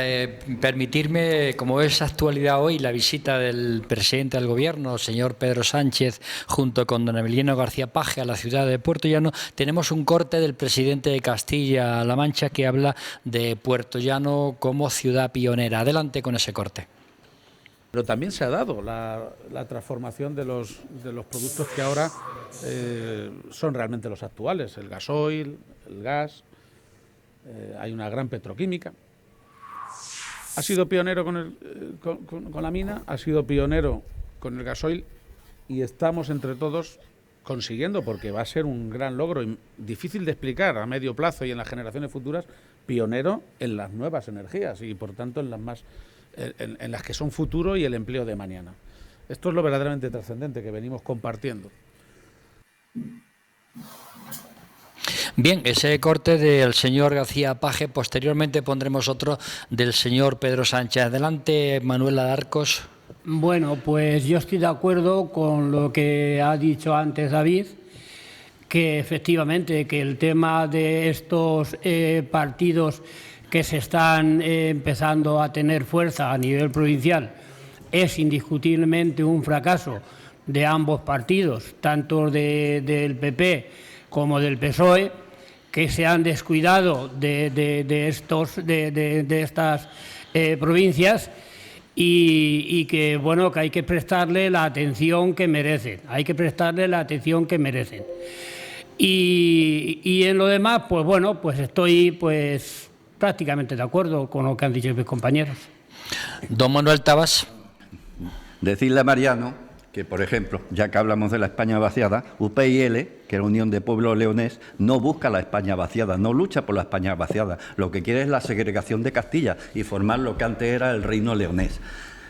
permitirme, como es actualidad hoy, la visita del presidente del gobierno, señor Pedro Sánchez, junto con don Emiliano García Paje a la ciudad de Puerto Llano. Tenemos un corte del presidente de Castilla-La Mancha que habla de Puerto Llano como ciudad pionera. Adelante con ese corte. Pero también se ha dado la transformación de los productos que ahora son realmente los actuales, el gasoil, el gas, hay una gran petroquímica. Ha sido pionero con la mina, ha sido pionero con el gasoil, y estamos entre todos consiguiendo, porque va a ser un gran logro y difícil de explicar a medio plazo y en las generaciones futuras, pionero en las nuevas energías y por tanto en las que son futuro y el empleo de mañana. Esto es lo verdaderamente trascendente que venimos compartiendo. Bien, ese corte del señor García Paje, posteriormente pondremos otro del señor Pedro Sánchez. Adelante, Manuela Darcos. Bueno, pues yo estoy de acuerdo con lo que ha dicho antes David, que efectivamente que el tema de estos partidos que se están empezando a tener fuerza a nivel provincial es indiscutiblemente un fracaso de ambos partidos, tanto del PP como del PSOE, que se han descuidado de estas provincias. Y que bueno, que hay que prestarle la atención que merecen, y en lo demás, pues bueno, pues estoy prácticamente de acuerdo con lo que han dicho mis compañeros. Don Manuel Tabas. Decirle a Mariano que, por ejemplo, ya que hablamos de la España vaciada, UPyL, que es la Unión de Pueblo Leonés, no busca la España vaciada, no lucha por la España vaciada. Lo que quiere es la segregación de Castilla y formar lo que antes era el reino leonés.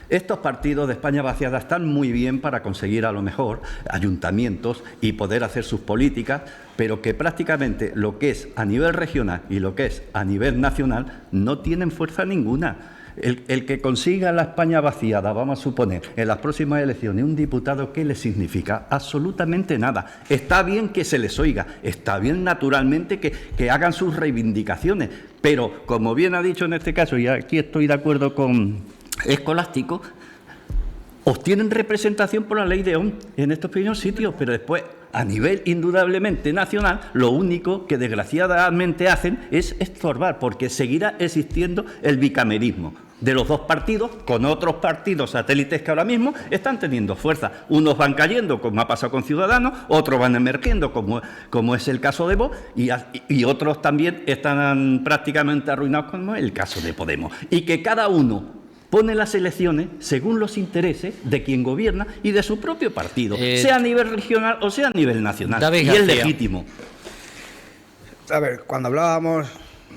Estos partidos de España vaciada están muy bien para conseguir a lo mejor ayuntamientos y poder hacer sus políticas, pero que prácticamente lo que es a nivel regional y lo que es a nivel nacional no tienen fuerza ninguna. El que consiga la España vaciada, vamos a suponer, en las próximas elecciones, un diputado, ¿qué le significa? Absolutamente nada. Está bien que se les oiga, está bien naturalmente que hagan sus reivindicaciones, pero como bien ha dicho en este caso, y aquí estoy de acuerdo con Escolástico, obtienen representación por la ley de ON en estos pequeños sitios, pero después, a nivel indudablemente nacional, lo único que desgraciadamente hacen es estorbar, porque seguirá existiendo el bicamerismo. de los dos partidos con otros partidos satélites que ahora mismo están teniendo fuerza. Unos van cayendo, como ha pasado con Ciudadanos, otros van emergiendo, como es el caso de Vox, y otros también están prácticamente arruinados, como es el caso de Podemos. Y que cada uno pone las elecciones según los intereses de quien gobierna y de su propio partido, sea a nivel regional o sea a nivel nacional. David y García. es legítimo. A ver, cuando hablábamos,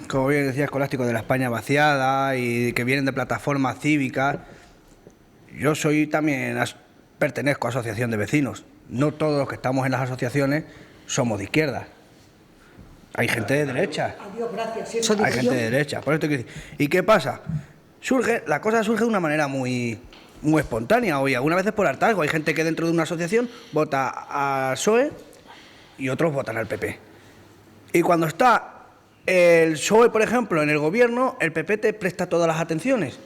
como bien decía Escolástico, de la España vaciada y que vienen de plataformas cívicas, yo pertenezco a asociación de vecinos. No todos los que estamos en las asociaciones somos de izquierda. Hay gente de derecha. Adiós, gracias. Eso Hay gente de derecha. Por esto quiero decir. ¿Y qué pasa? La cosa surge de una manera muy espontánea. Hoy, algunas veces por hartazgo. Hay gente que dentro de una asociación vota al PSOE y otros votan al PP. Y cuando está el PSOE, por ejemplo, en el gobierno, el PP te presta todas las atenciones,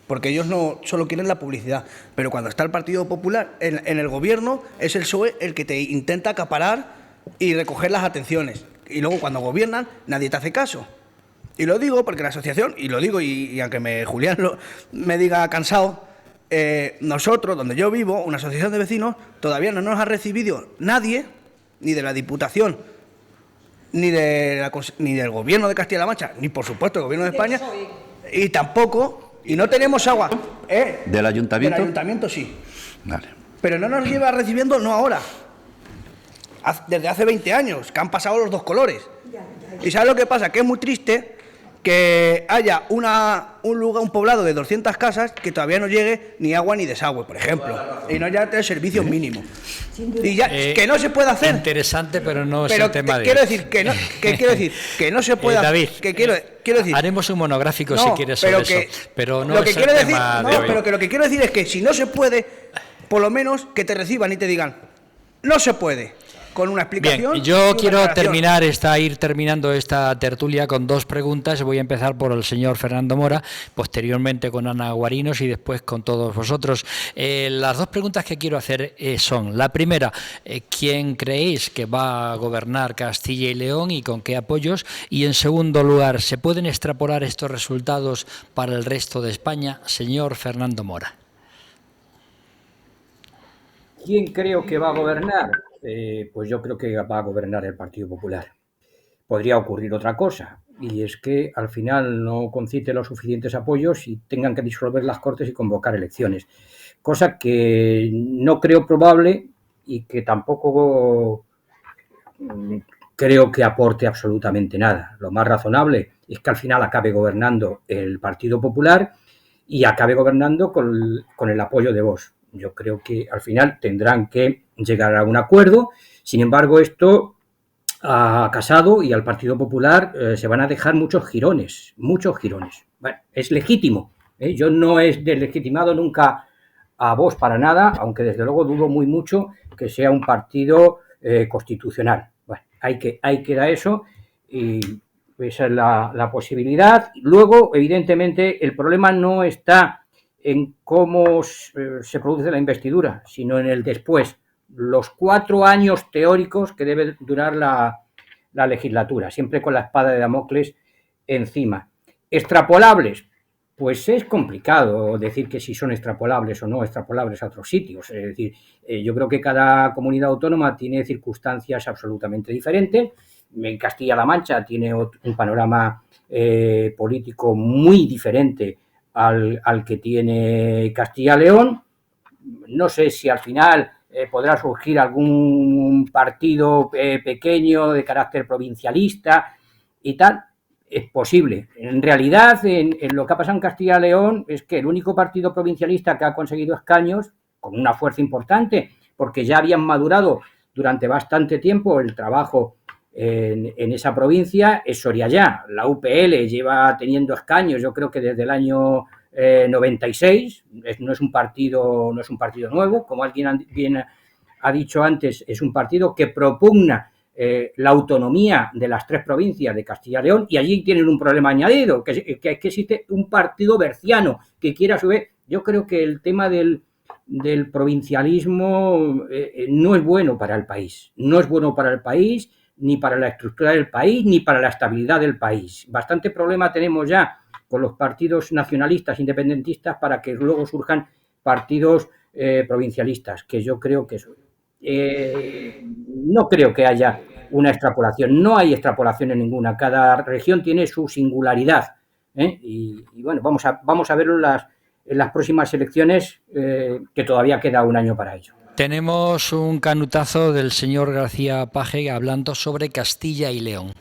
porque ellos no solo quieren la publicidad. Pero cuando está el Partido Popular en el gobierno, es el PSOE el que te intenta acaparar y recoger las atenciones. Y luego cuando gobiernan, nadie te hace caso. Y lo digo porque la asociación, y lo digo, y aunque Julián me diga cansado, nosotros, donde yo vivo, una asociación de vecinos, todavía no nos ha recibido nadie, ni de la Diputación, ni del Gobierno de Castilla-La Mancha, ni por supuesto del Gobierno de España, y tampoco, y no tenemos agua. ¿Del Ayuntamiento? Del Ayuntamiento sí. Vale. Pero no nos lleva recibiendo, no ahora, desde hace 20 años, que han pasado los dos colores. ¿Y sabes lo que pasa? Que es muy triste que haya un poblado de 200 casas que todavía no llegue ni agua ni desagüe, por ejemplo, y no haya servicios mínimos. Y ya, que no se puede hacer. Interesante, pero no es el tema de quiero decir que no, que no se puede David, hacer. Que quiero decir, haremos un monográfico si quieres pero sobre eso, pero no lo que es el quiero decir, tema de hoy. pero que lo que quiero decir es que si no se puede, por lo menos que te reciban y te digan, no se puede. Con una explicación. Bien, yo quiero ir terminando esta tertulia con dos preguntas. Voy a empezar por el señor Fernando Mora, posteriormente con Ana Guarinos y después con todos vosotros. Las dos preguntas que quiero hacer son, la primera, ¿quién creéis que va a gobernar Castilla y León y con qué apoyos? Y en segundo lugar, ¿se pueden extrapolar estos resultados para el resto de España? Señor Fernando Mora. ¿Quién creo que va a gobernar? Pues yo creo que va a gobernar el Partido Popular. Podría ocurrir otra cosa, y es que al final no concite los suficientes apoyos y tengan que disolver las Cortes y convocar elecciones. Cosa que no creo probable y que tampoco creo que aporte absolutamente nada. Lo más razonable es que al final acabe gobernando el Partido Popular y acabe gobernando con el apoyo de Vox. Yo creo que al final tendrán que llegar a un acuerdo. Sin embargo, esto a Casado y al Partido Popular se van a dejar muchos jirones. Bueno, es legítimo. Yo no he deslegitimado nunca a Vox para nada, aunque desde luego dudo muy mucho que sea un partido constitucional. Bueno, hay que dar eso y esa es la posibilidad. Luego, evidentemente, el problema no está en cómo se produce la investidura, sino en el después, los 4 años teóricos que debe durar la legislatura, siempre con la espada de Damocles encima. ¿Extrapolables? Pues es complicado decir que si son extrapolables o no extrapolables a otros sitios. Es decir, yo creo que cada comunidad autónoma tiene circunstancias absolutamente diferentes. En Castilla-La Mancha tiene un panorama político muy diferente al que tiene Castilla-León. No sé si al final podrá surgir algún partido pequeño de carácter provincialista y tal. Es posible. En realidad, en lo que ha pasado en Castilla-León es que el único partido provincialista que ha conseguido escaños, con una fuerza importante, porque ya habían madurado durante bastante tiempo el trabajo en esa provincia, es Soriayá. La UPL lleva teniendo escaños, yo creo que desde el año 96, no es un partido nuevo, como alguien bien ha dicho antes, es un partido que propugna la autonomía de las 3 provincias de Castilla y León, y allí tienen un problema añadido, que existe un partido berciano que quiere a su vez. Yo creo que el tema del provincialismo no es bueno para el país, ni para la estructura del país, ni para la estabilidad del país. Bastante problema tenemos ya con los partidos nacionalistas, independentistas, para que luego surjan partidos provincialistas, que yo creo que no creo que haya una extrapolación, no hay extrapolación en ninguna, cada región tiene su singularidad, y bueno, vamos a verlo en las próximas elecciones, que todavía queda un año para ello. Tenemos un canutazo del señor García Page hablando sobre Castilla y León.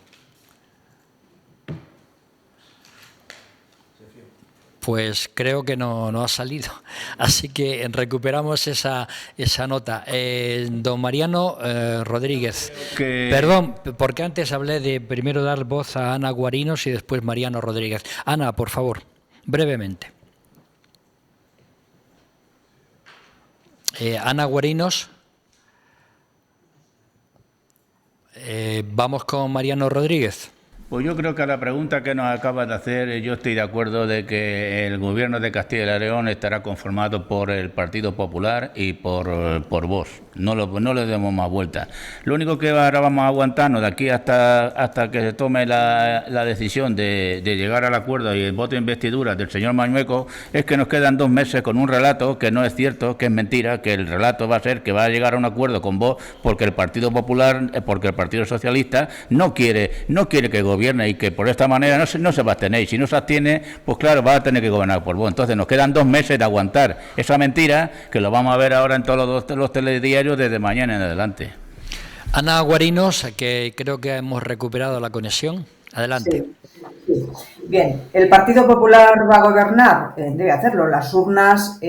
Pues creo que no ha salido, así que recuperamos esa nota. Don Mariano Rodríguez, perdón, porque antes hablé de primero dar voz a Ana Guarinos y después Mariano Rodríguez. Ana, por favor, brevemente. Ana Guarinos. Vamos con Mariano Rodríguez. Pues yo creo que a la pregunta que nos acabas de hacer, yo estoy de acuerdo de que el gobierno de Castilla y León estará conformado por el Partido Popular y por Vox. No le demos más vueltas. Lo único que ahora vamos a aguantarnos de aquí hasta que se tome la decisión de llegar al acuerdo y el voto de investidura del señor Mañueco es que nos quedan 2 meses con un relato que no es cierto, que es mentira, que el relato va a ser que va a llegar a un acuerdo con Vox porque el Partido Popular, porque el Partido Socialista no quiere que gobierne y que por esta manera no se va a abstener. Y si no se abstiene, pues claro, va a tener que gobernar por Vox. Entonces nos quedan 2 meses de aguantar esa mentira que lo vamos a ver ahora en todos los telediarios desde mañana en adelante. Ana Guarinos, que creo que hemos recuperado la conexión. Adelante. Sí. Bien, el Partido Popular va a gobernar, debe hacerlo. Las urnas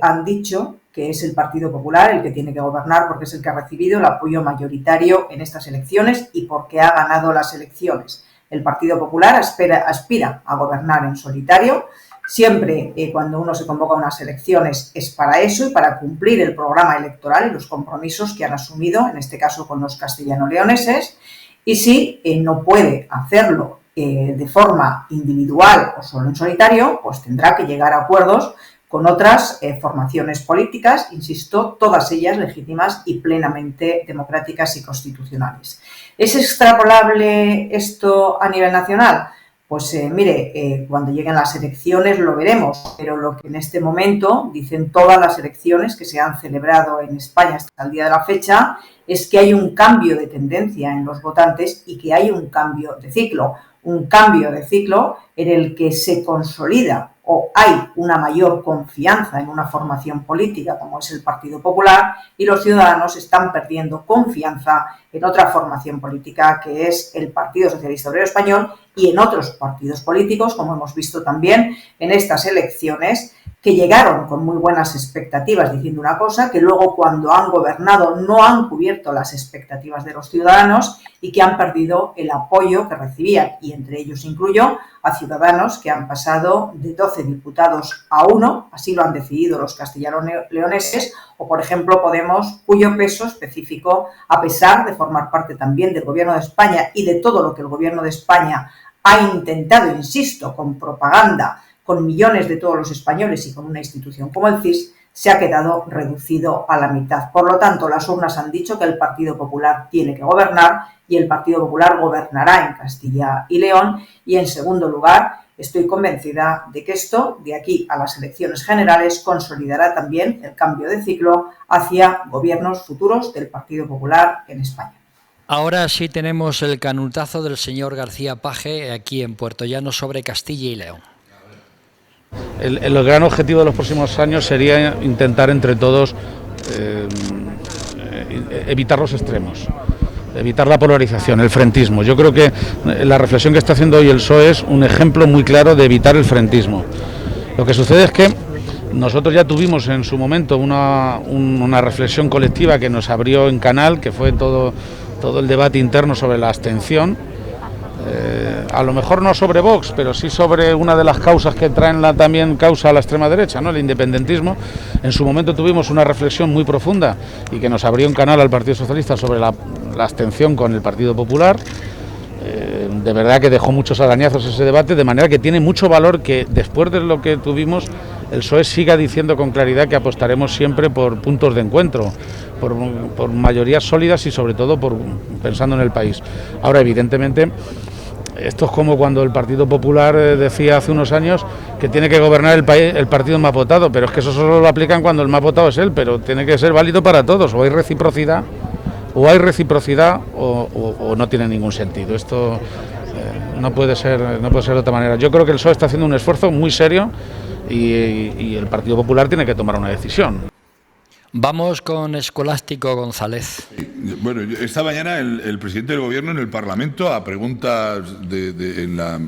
han dicho que es el Partido Popular el que tiene que gobernar porque es el que ha recibido el apoyo mayoritario en estas elecciones y porque ha ganado las elecciones. El Partido Popular aspira a gobernar en solitario. Siempre cuando uno se convoca a unas elecciones es para eso y para cumplir el programa electoral y los compromisos que han asumido, en este caso con los castellano-leoneses, y si no puede hacerlo de forma individual o solo en solitario, pues tendrá que llegar a acuerdos con otras formaciones políticas, insisto, todas ellas legítimas y plenamente democráticas y constitucionales. ¿Es extrapolable esto a nivel nacional? Pues mire, cuando lleguen las elecciones lo veremos, pero lo que en este momento dicen todas las elecciones que se han celebrado en España hasta el día de la fecha es que hay un cambio de tendencia en los votantes y que hay un cambio de ciclo en el que se consolida o hay una mayor confianza en una formación política como es el Partido Popular y los ciudadanos están perdiendo confianza en otra formación política que es el Partido Socialista Obrero Español y en otros partidos políticos, como hemos visto también en estas elecciones, que llegaron con muy buenas expectativas diciendo una cosa, que luego cuando han gobernado no han cubierto las expectativas de los ciudadanos y que han perdido el apoyo que recibían, y entre ellos incluyo a Ciudadanos que han pasado de 12 diputados a 1, así lo han decidido los castellano-leoneses, o por ejemplo Podemos, cuyo peso específico, a pesar de formar parte también del Gobierno de España y de todo lo que el Gobierno de España ha intentado, insisto, con propaganda, con millones de todos los españoles y con una institución como el CIS, se ha quedado reducido a la mitad. Por lo tanto, las urnas han dicho que el Partido Popular tiene que gobernar y el Partido Popular gobernará en Castilla y León. Y en segundo lugar, estoy convencida de que esto, de aquí a las elecciones generales, consolidará también el cambio de ciclo hacia gobiernos futuros del Partido Popular en España. Ahora sí tenemos el canutazo del señor García Page aquí en Puerto Llano sobre Castilla y León. El gran objetivo de los próximos años sería intentar entre todos evitar los extremos, evitar la polarización, el frentismo. Yo creo que la reflexión que está haciendo hoy el PSOE es un ejemplo muy claro de evitar el frentismo. Lo que sucede es que nosotros ya tuvimos en su momento una reflexión colectiva que nos abrió en Canal, que fue todo el debate interno sobre la abstención. A lo mejor no sobre Vox, pero sí sobre una de las causas que traen también causa a la extrema derecha, ¿no? El independentismo. En su momento tuvimos una reflexión muy profunda y que nos abrió un canal al Partido Socialista sobre la abstención con el Partido Popular. De verdad que dejó muchos arañazos ese debate, de manera que tiene mucho valor que después de lo que tuvimos el PSOE siga diciendo con claridad que apostaremos siempre por puntos de encuentro, por mayorías sólidas y sobre todo pensando en el país. Ahora, evidentemente, esto es como cuando el Partido Popular decía hace unos años que tiene que gobernar el país el partido más votado, pero es que eso solo lo aplican cuando el más votado es él, pero tiene que ser válido para todos, o hay reciprocidad o no tiene ningún sentido. Esto no puede ser de otra manera. Yo creo que el PSOE está haciendo un esfuerzo muy serio y el Partido Popular tiene que tomar una decisión. Vamos con Escolástico González. Bueno, esta mañana el presidente del Gobierno en el Parlamento, a preguntas en la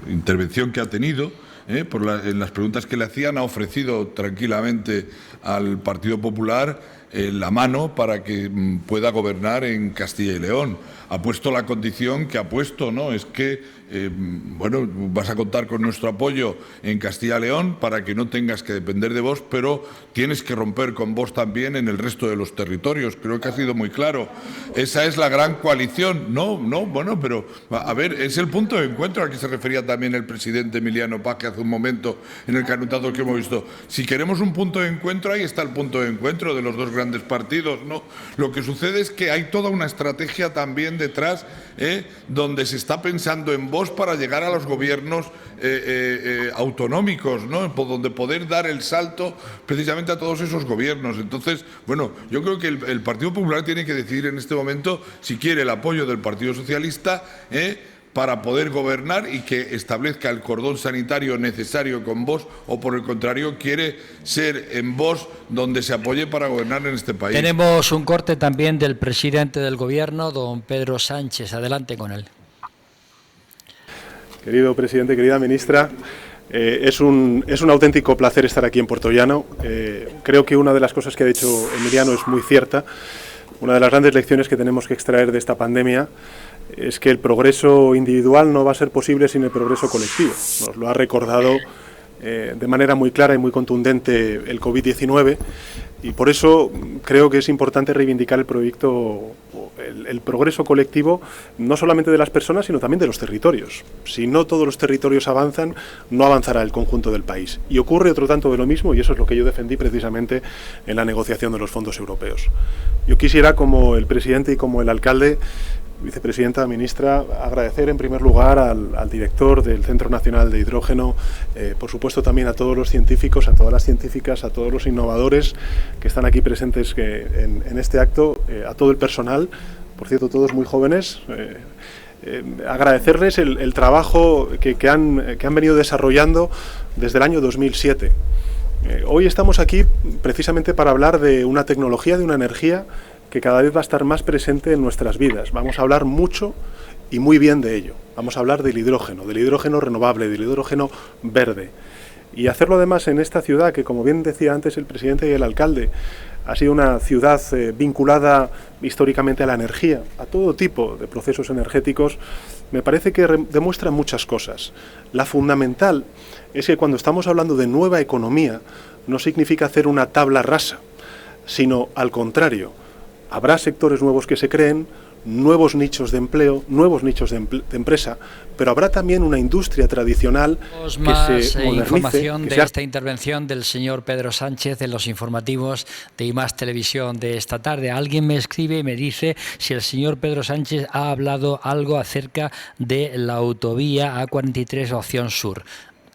intervención que ha tenido, en las preguntas que le hacían, ha ofrecido tranquilamente al Partido Popular la mano para que pueda gobernar en Castilla y León. Ha puesto la condición que ha puesto, ¿no? Es que, bueno, vas a contar con nuestro apoyo en Castilla y León para que no tengas que depender de Vox, pero tienes que romper con Vox también en el resto de los territorios. Creo que ha sido muy claro. Esa es la gran coalición. No, bueno, pero a ver, es el punto de encuentro al que se refería también el presidente Emiliano Paje hace un momento en el canutazo que hemos visto. Si queremos un punto de encuentro, ahí está el punto de encuentro de los dos grandes partidos, ¿no? Lo que sucede es que hay toda una estrategia también detrás, donde se está pensando en Vox para llegar a los gobiernos autonómicos, ¿no? Donde poder dar el salto precisamente a todos esos gobiernos. Entonces, bueno, yo creo que el Partido Popular tiene que decidir en este momento si quiere el apoyo del Partido Socialista, para poder gobernar y que establezca el cordón sanitario necesario con Vox, o por el contrario quiere ser en Vox donde se apoye para gobernar en este país. Tenemos un corte también del presidente del Gobierno, don Pedro Sánchez. Adelante con él. Querido presidente, querida ministra, es un auténtico placer estar aquí en Puertollano. Creo que una de las cosas que ha dicho Emiliano es muy cierta. Una de las grandes lecciones que tenemos que extraer de esta pandemia es que el progreso individual no va a ser posible sin el progreso colectivo. Nos lo ha recordado de manera muy clara y muy contundente el COVID-19, y por eso creo que es importante reivindicar el proyecto, el progreso colectivo, no solamente de las personas, sino también de los territorios. Si no todos los territorios avanzan, no avanzará el conjunto del país. Y ocurre otro tanto de lo mismo, y eso es lo que yo defendí precisamente en la negociación de los fondos europeos. Yo quisiera, como el presidente y como el alcalde, vicepresidenta, ministra, agradecer en primer lugar al director del Centro Nacional de Hidrógeno, por supuesto también a todos los científicos, a todas las científicas, a todos los innovadores que están aquí presentes en este acto, a todo el personal, por cierto, todos muy jóvenes. Agradecerles el trabajo que han venido desarrollando desde el año 2007. Hoy estamos aquí precisamente para hablar de una tecnología, de una energía que cada vez va a estar más presente en nuestras vidas. Vamos a hablar mucho y muy bien de ello. Vamos a hablar del hidrógeno renovable, del hidrógeno verde. Y hacerlo además en esta ciudad que, como bien decía antes el presidente y el alcalde, ha sido una ciudad vinculada históricamente a la energía, a todo tipo de procesos energéticos. Me parece que demuestra muchas cosas. La fundamental es que cuando estamos hablando de nueva economía, no significa hacer una tabla rasa, sino al contrario. Habrá sectores nuevos que se creen, nuevos nichos de empleo, nuevos nichos de empresa, pero habrá también una industria tradicional que se modernice. Información de esta intervención del señor Pedro Sánchez en los informativos de I+ Televisión de esta tarde. Alguien me escribe y me dice si el señor Pedro Sánchez ha hablado algo acerca de la autovía A43 opción sur.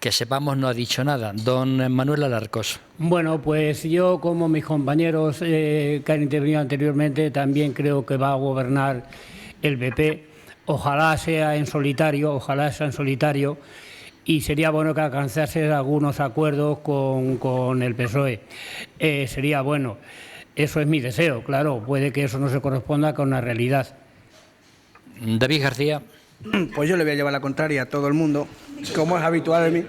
Que sepamos, no ha dicho nada. Don Manuel Alarcos. Bueno, pues yo, como mis compañeros que han intervenido anteriormente, también creo que va a gobernar el PP. Ojalá sea en solitario, y sería bueno que alcanzase algunos acuerdos con el PSOE. Sería bueno. Eso es mi deseo, claro. Puede que eso no se corresponda con la realidad. David García. Pues yo le voy a llevar la contraria a todo el mundo, como es habitual en mí.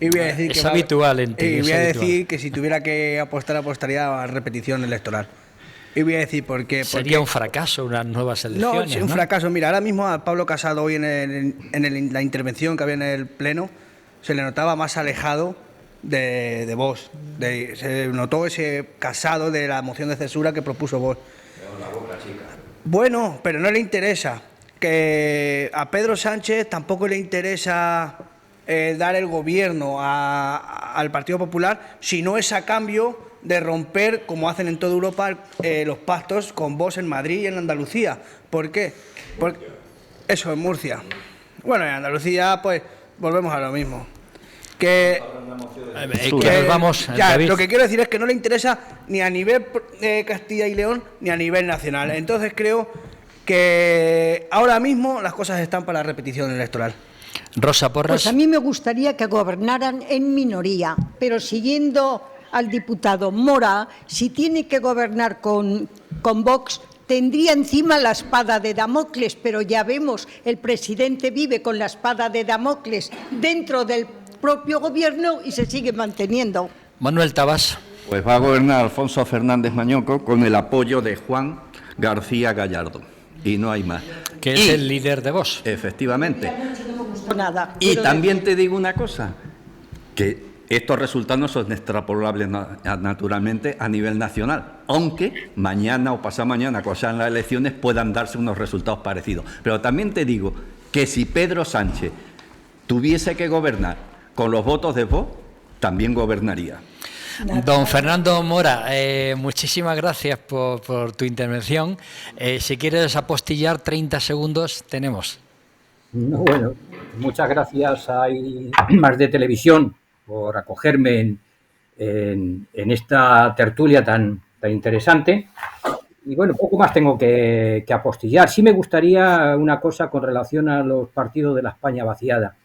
Y voy a decir es habitual en ti. Y voy a decir que si tuviera que apostar, apostaría a repetición electoral. Y voy a decir por qué. Sería un fracaso unas nuevas elecciones. No, un fracaso. Mira, ahora mismo a Pablo Casado, hoy en la intervención que había en el Pleno, se le notaba más alejado de Vox. Se notó ese Casado de la moción de censura que propuso Vox. Bueno, pero no le interesa. Que a Pedro Sánchez tampoco le interesa dar el gobierno al Partido Popular si no es a cambio de romper, como hacen en toda Europa, los pactos con Vox en Madrid y en Andalucía. ¿Por qué? Porque eso, en Murcia. Bueno, en Andalucía, pues, volvemos a lo mismo. Lo que quiero decir es que no le interesa ni a nivel Castilla y León ni a nivel nacional. Entonces creo que ahora mismo las cosas están para la repetición electoral. Rosa Porras. Pues a mí me gustaría que gobernaran en minoría, pero siguiendo al diputado Mora, si tiene que gobernar con Vox, tendría encima la espada de Damocles, pero ya vemos, el presidente vive con la espada de Damocles dentro del propio gobierno y se sigue manteniendo. Manuel Tabás. Pues va a gobernar Alfonso Fernández Mañoco con el apoyo de Juan García Gallardo. Y no hay más. Que es el líder de Vox. Efectivamente. Nada, y también te digo una cosa, que estos resultados no son extrapolables naturalmente a nivel nacional, aunque mañana o pasado mañana, cuando sean las elecciones, puedan darse unos resultados parecidos. Pero también te digo que si Pedro Sánchez tuviese que gobernar con los votos de Vox, también gobernaría. Don Fernando Mora, muchísimas gracias por tu intervención. Si quieres apostillar 30 segundos, tenemos. Bueno, muchas gracias a Más de Televisión por acogerme en esta tertulia tan interesante. Y bueno, poco más tengo que apostillar. Sí me gustaría una cosa con relación a los partidos de la España vaciada.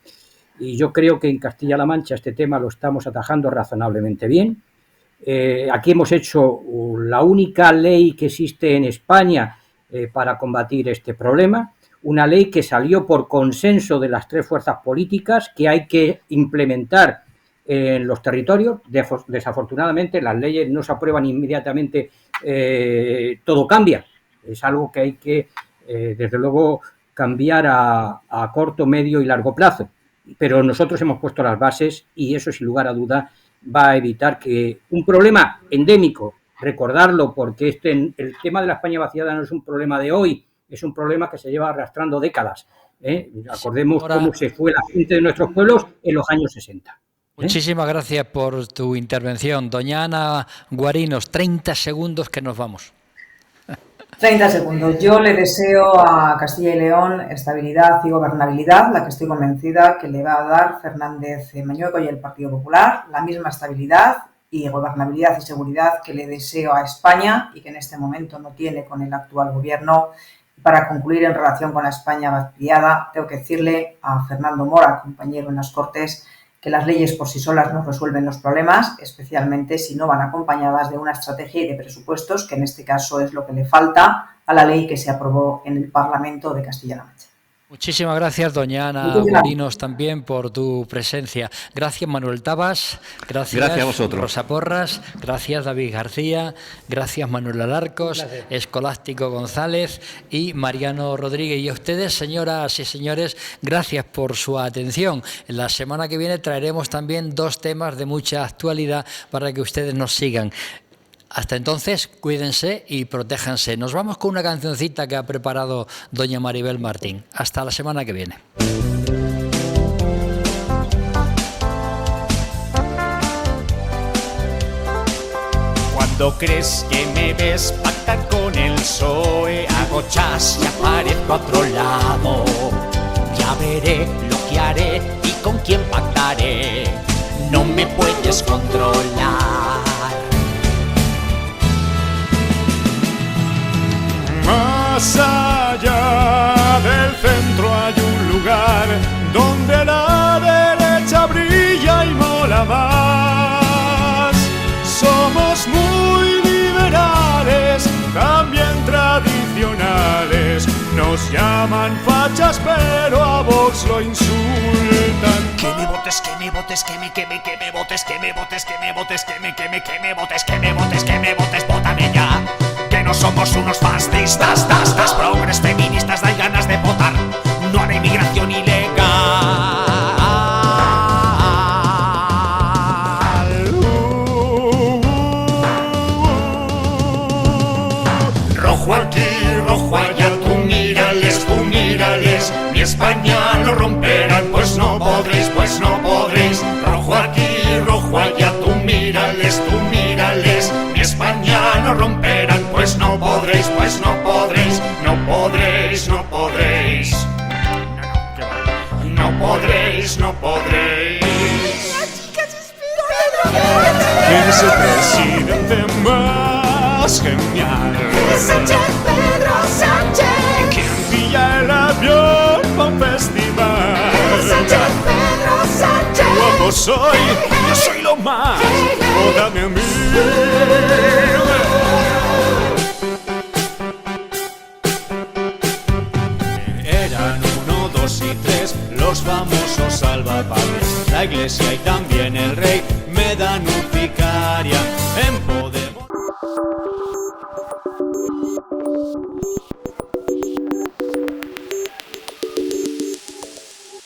Y yo creo que en Castilla-La Mancha este tema lo estamos atajando razonablemente bien. Aquí hemos hecho la única ley que existe en España para combatir este problema. Una ley que salió por consenso de las tres fuerzas políticas, que hay que implementar en los territorios. Desafortunadamente, las leyes no se aprueban inmediatamente, todo cambia. Es algo que hay que, desde luego, cambiar a corto, medio y largo plazo. Pero nosotros hemos puesto las bases y eso, sin lugar a duda, va a evitar que un problema endémico, recordarlo, porque el tema de la España vaciada no es un problema de hoy, es un problema que se lleva arrastrando décadas. Acordemos cómo se fue la gente de nuestros pueblos en los años 60. Muchísimas gracias por tu intervención. Doña Ana Guarinos, 30 segundos que nos vamos. 30 segundos. Yo le deseo a Castilla y León estabilidad y gobernabilidad, la que estoy convencida que le va a dar Fernández Mañoco y el Partido Popular, la misma estabilidad y gobernabilidad y seguridad que le deseo a España y que en este momento no tiene con el actual gobierno. Para concluir, en relación con la España vaciada, tengo que decirle a Fernando Mora, compañero en las Cortes, que las leyes por sí solas no resuelven los problemas, especialmente si no van acompañadas de una estrategia y de presupuestos, que en este caso es lo que le falta a la ley que se aprobó en el Parlamento de Castilla-La Mancha. Muchísimas gracias, doña Ana Guarinos, también por tu presencia. Gracias, Manuel Tabás. Gracias a vosotros. Rosa Porras. Gracias, David García. Gracias, Manuel Alarcos. Gracias. Escolástico González y Mariano Rodríguez. Y a ustedes, señoras y señores, gracias por su atención. La semana que viene traeremos también 2 temas de mucha actualidad para que ustedes nos sigan. Hasta entonces, cuídense y protéjanse. Nos vamos con una cancioncita que ha preparado doña Maribel Martín. Hasta la semana que viene. Cuando crees que me ves pactar con el PSOE, hago chas y aparezco a otro lado. Ya veré lo que haré y con quién pactaré. No me puedes controlar. Más allá del centro hay un lugar donde la derecha brilla y mola más. Somos muy liberales, también tradicionales. Nos llaman fachas, pero a Vox lo insultan. Que me votes, que me votes, que me votes, que me votes, que me votes, que me votes, que me votes, que me votes, vótame ya. Que no somos unos fascistas, progres feministas, dan ganas de votar. No hará inmigración ilegal. Rojo aquí, rojo allá, tú mírales, mi España lo romperán, pues no podréis, pues no yo soy lo más, dame a mí. Eran 1, 2 y 3 los famosos salvapatrias, la iglesia y también el rey me dan urticaria en poder.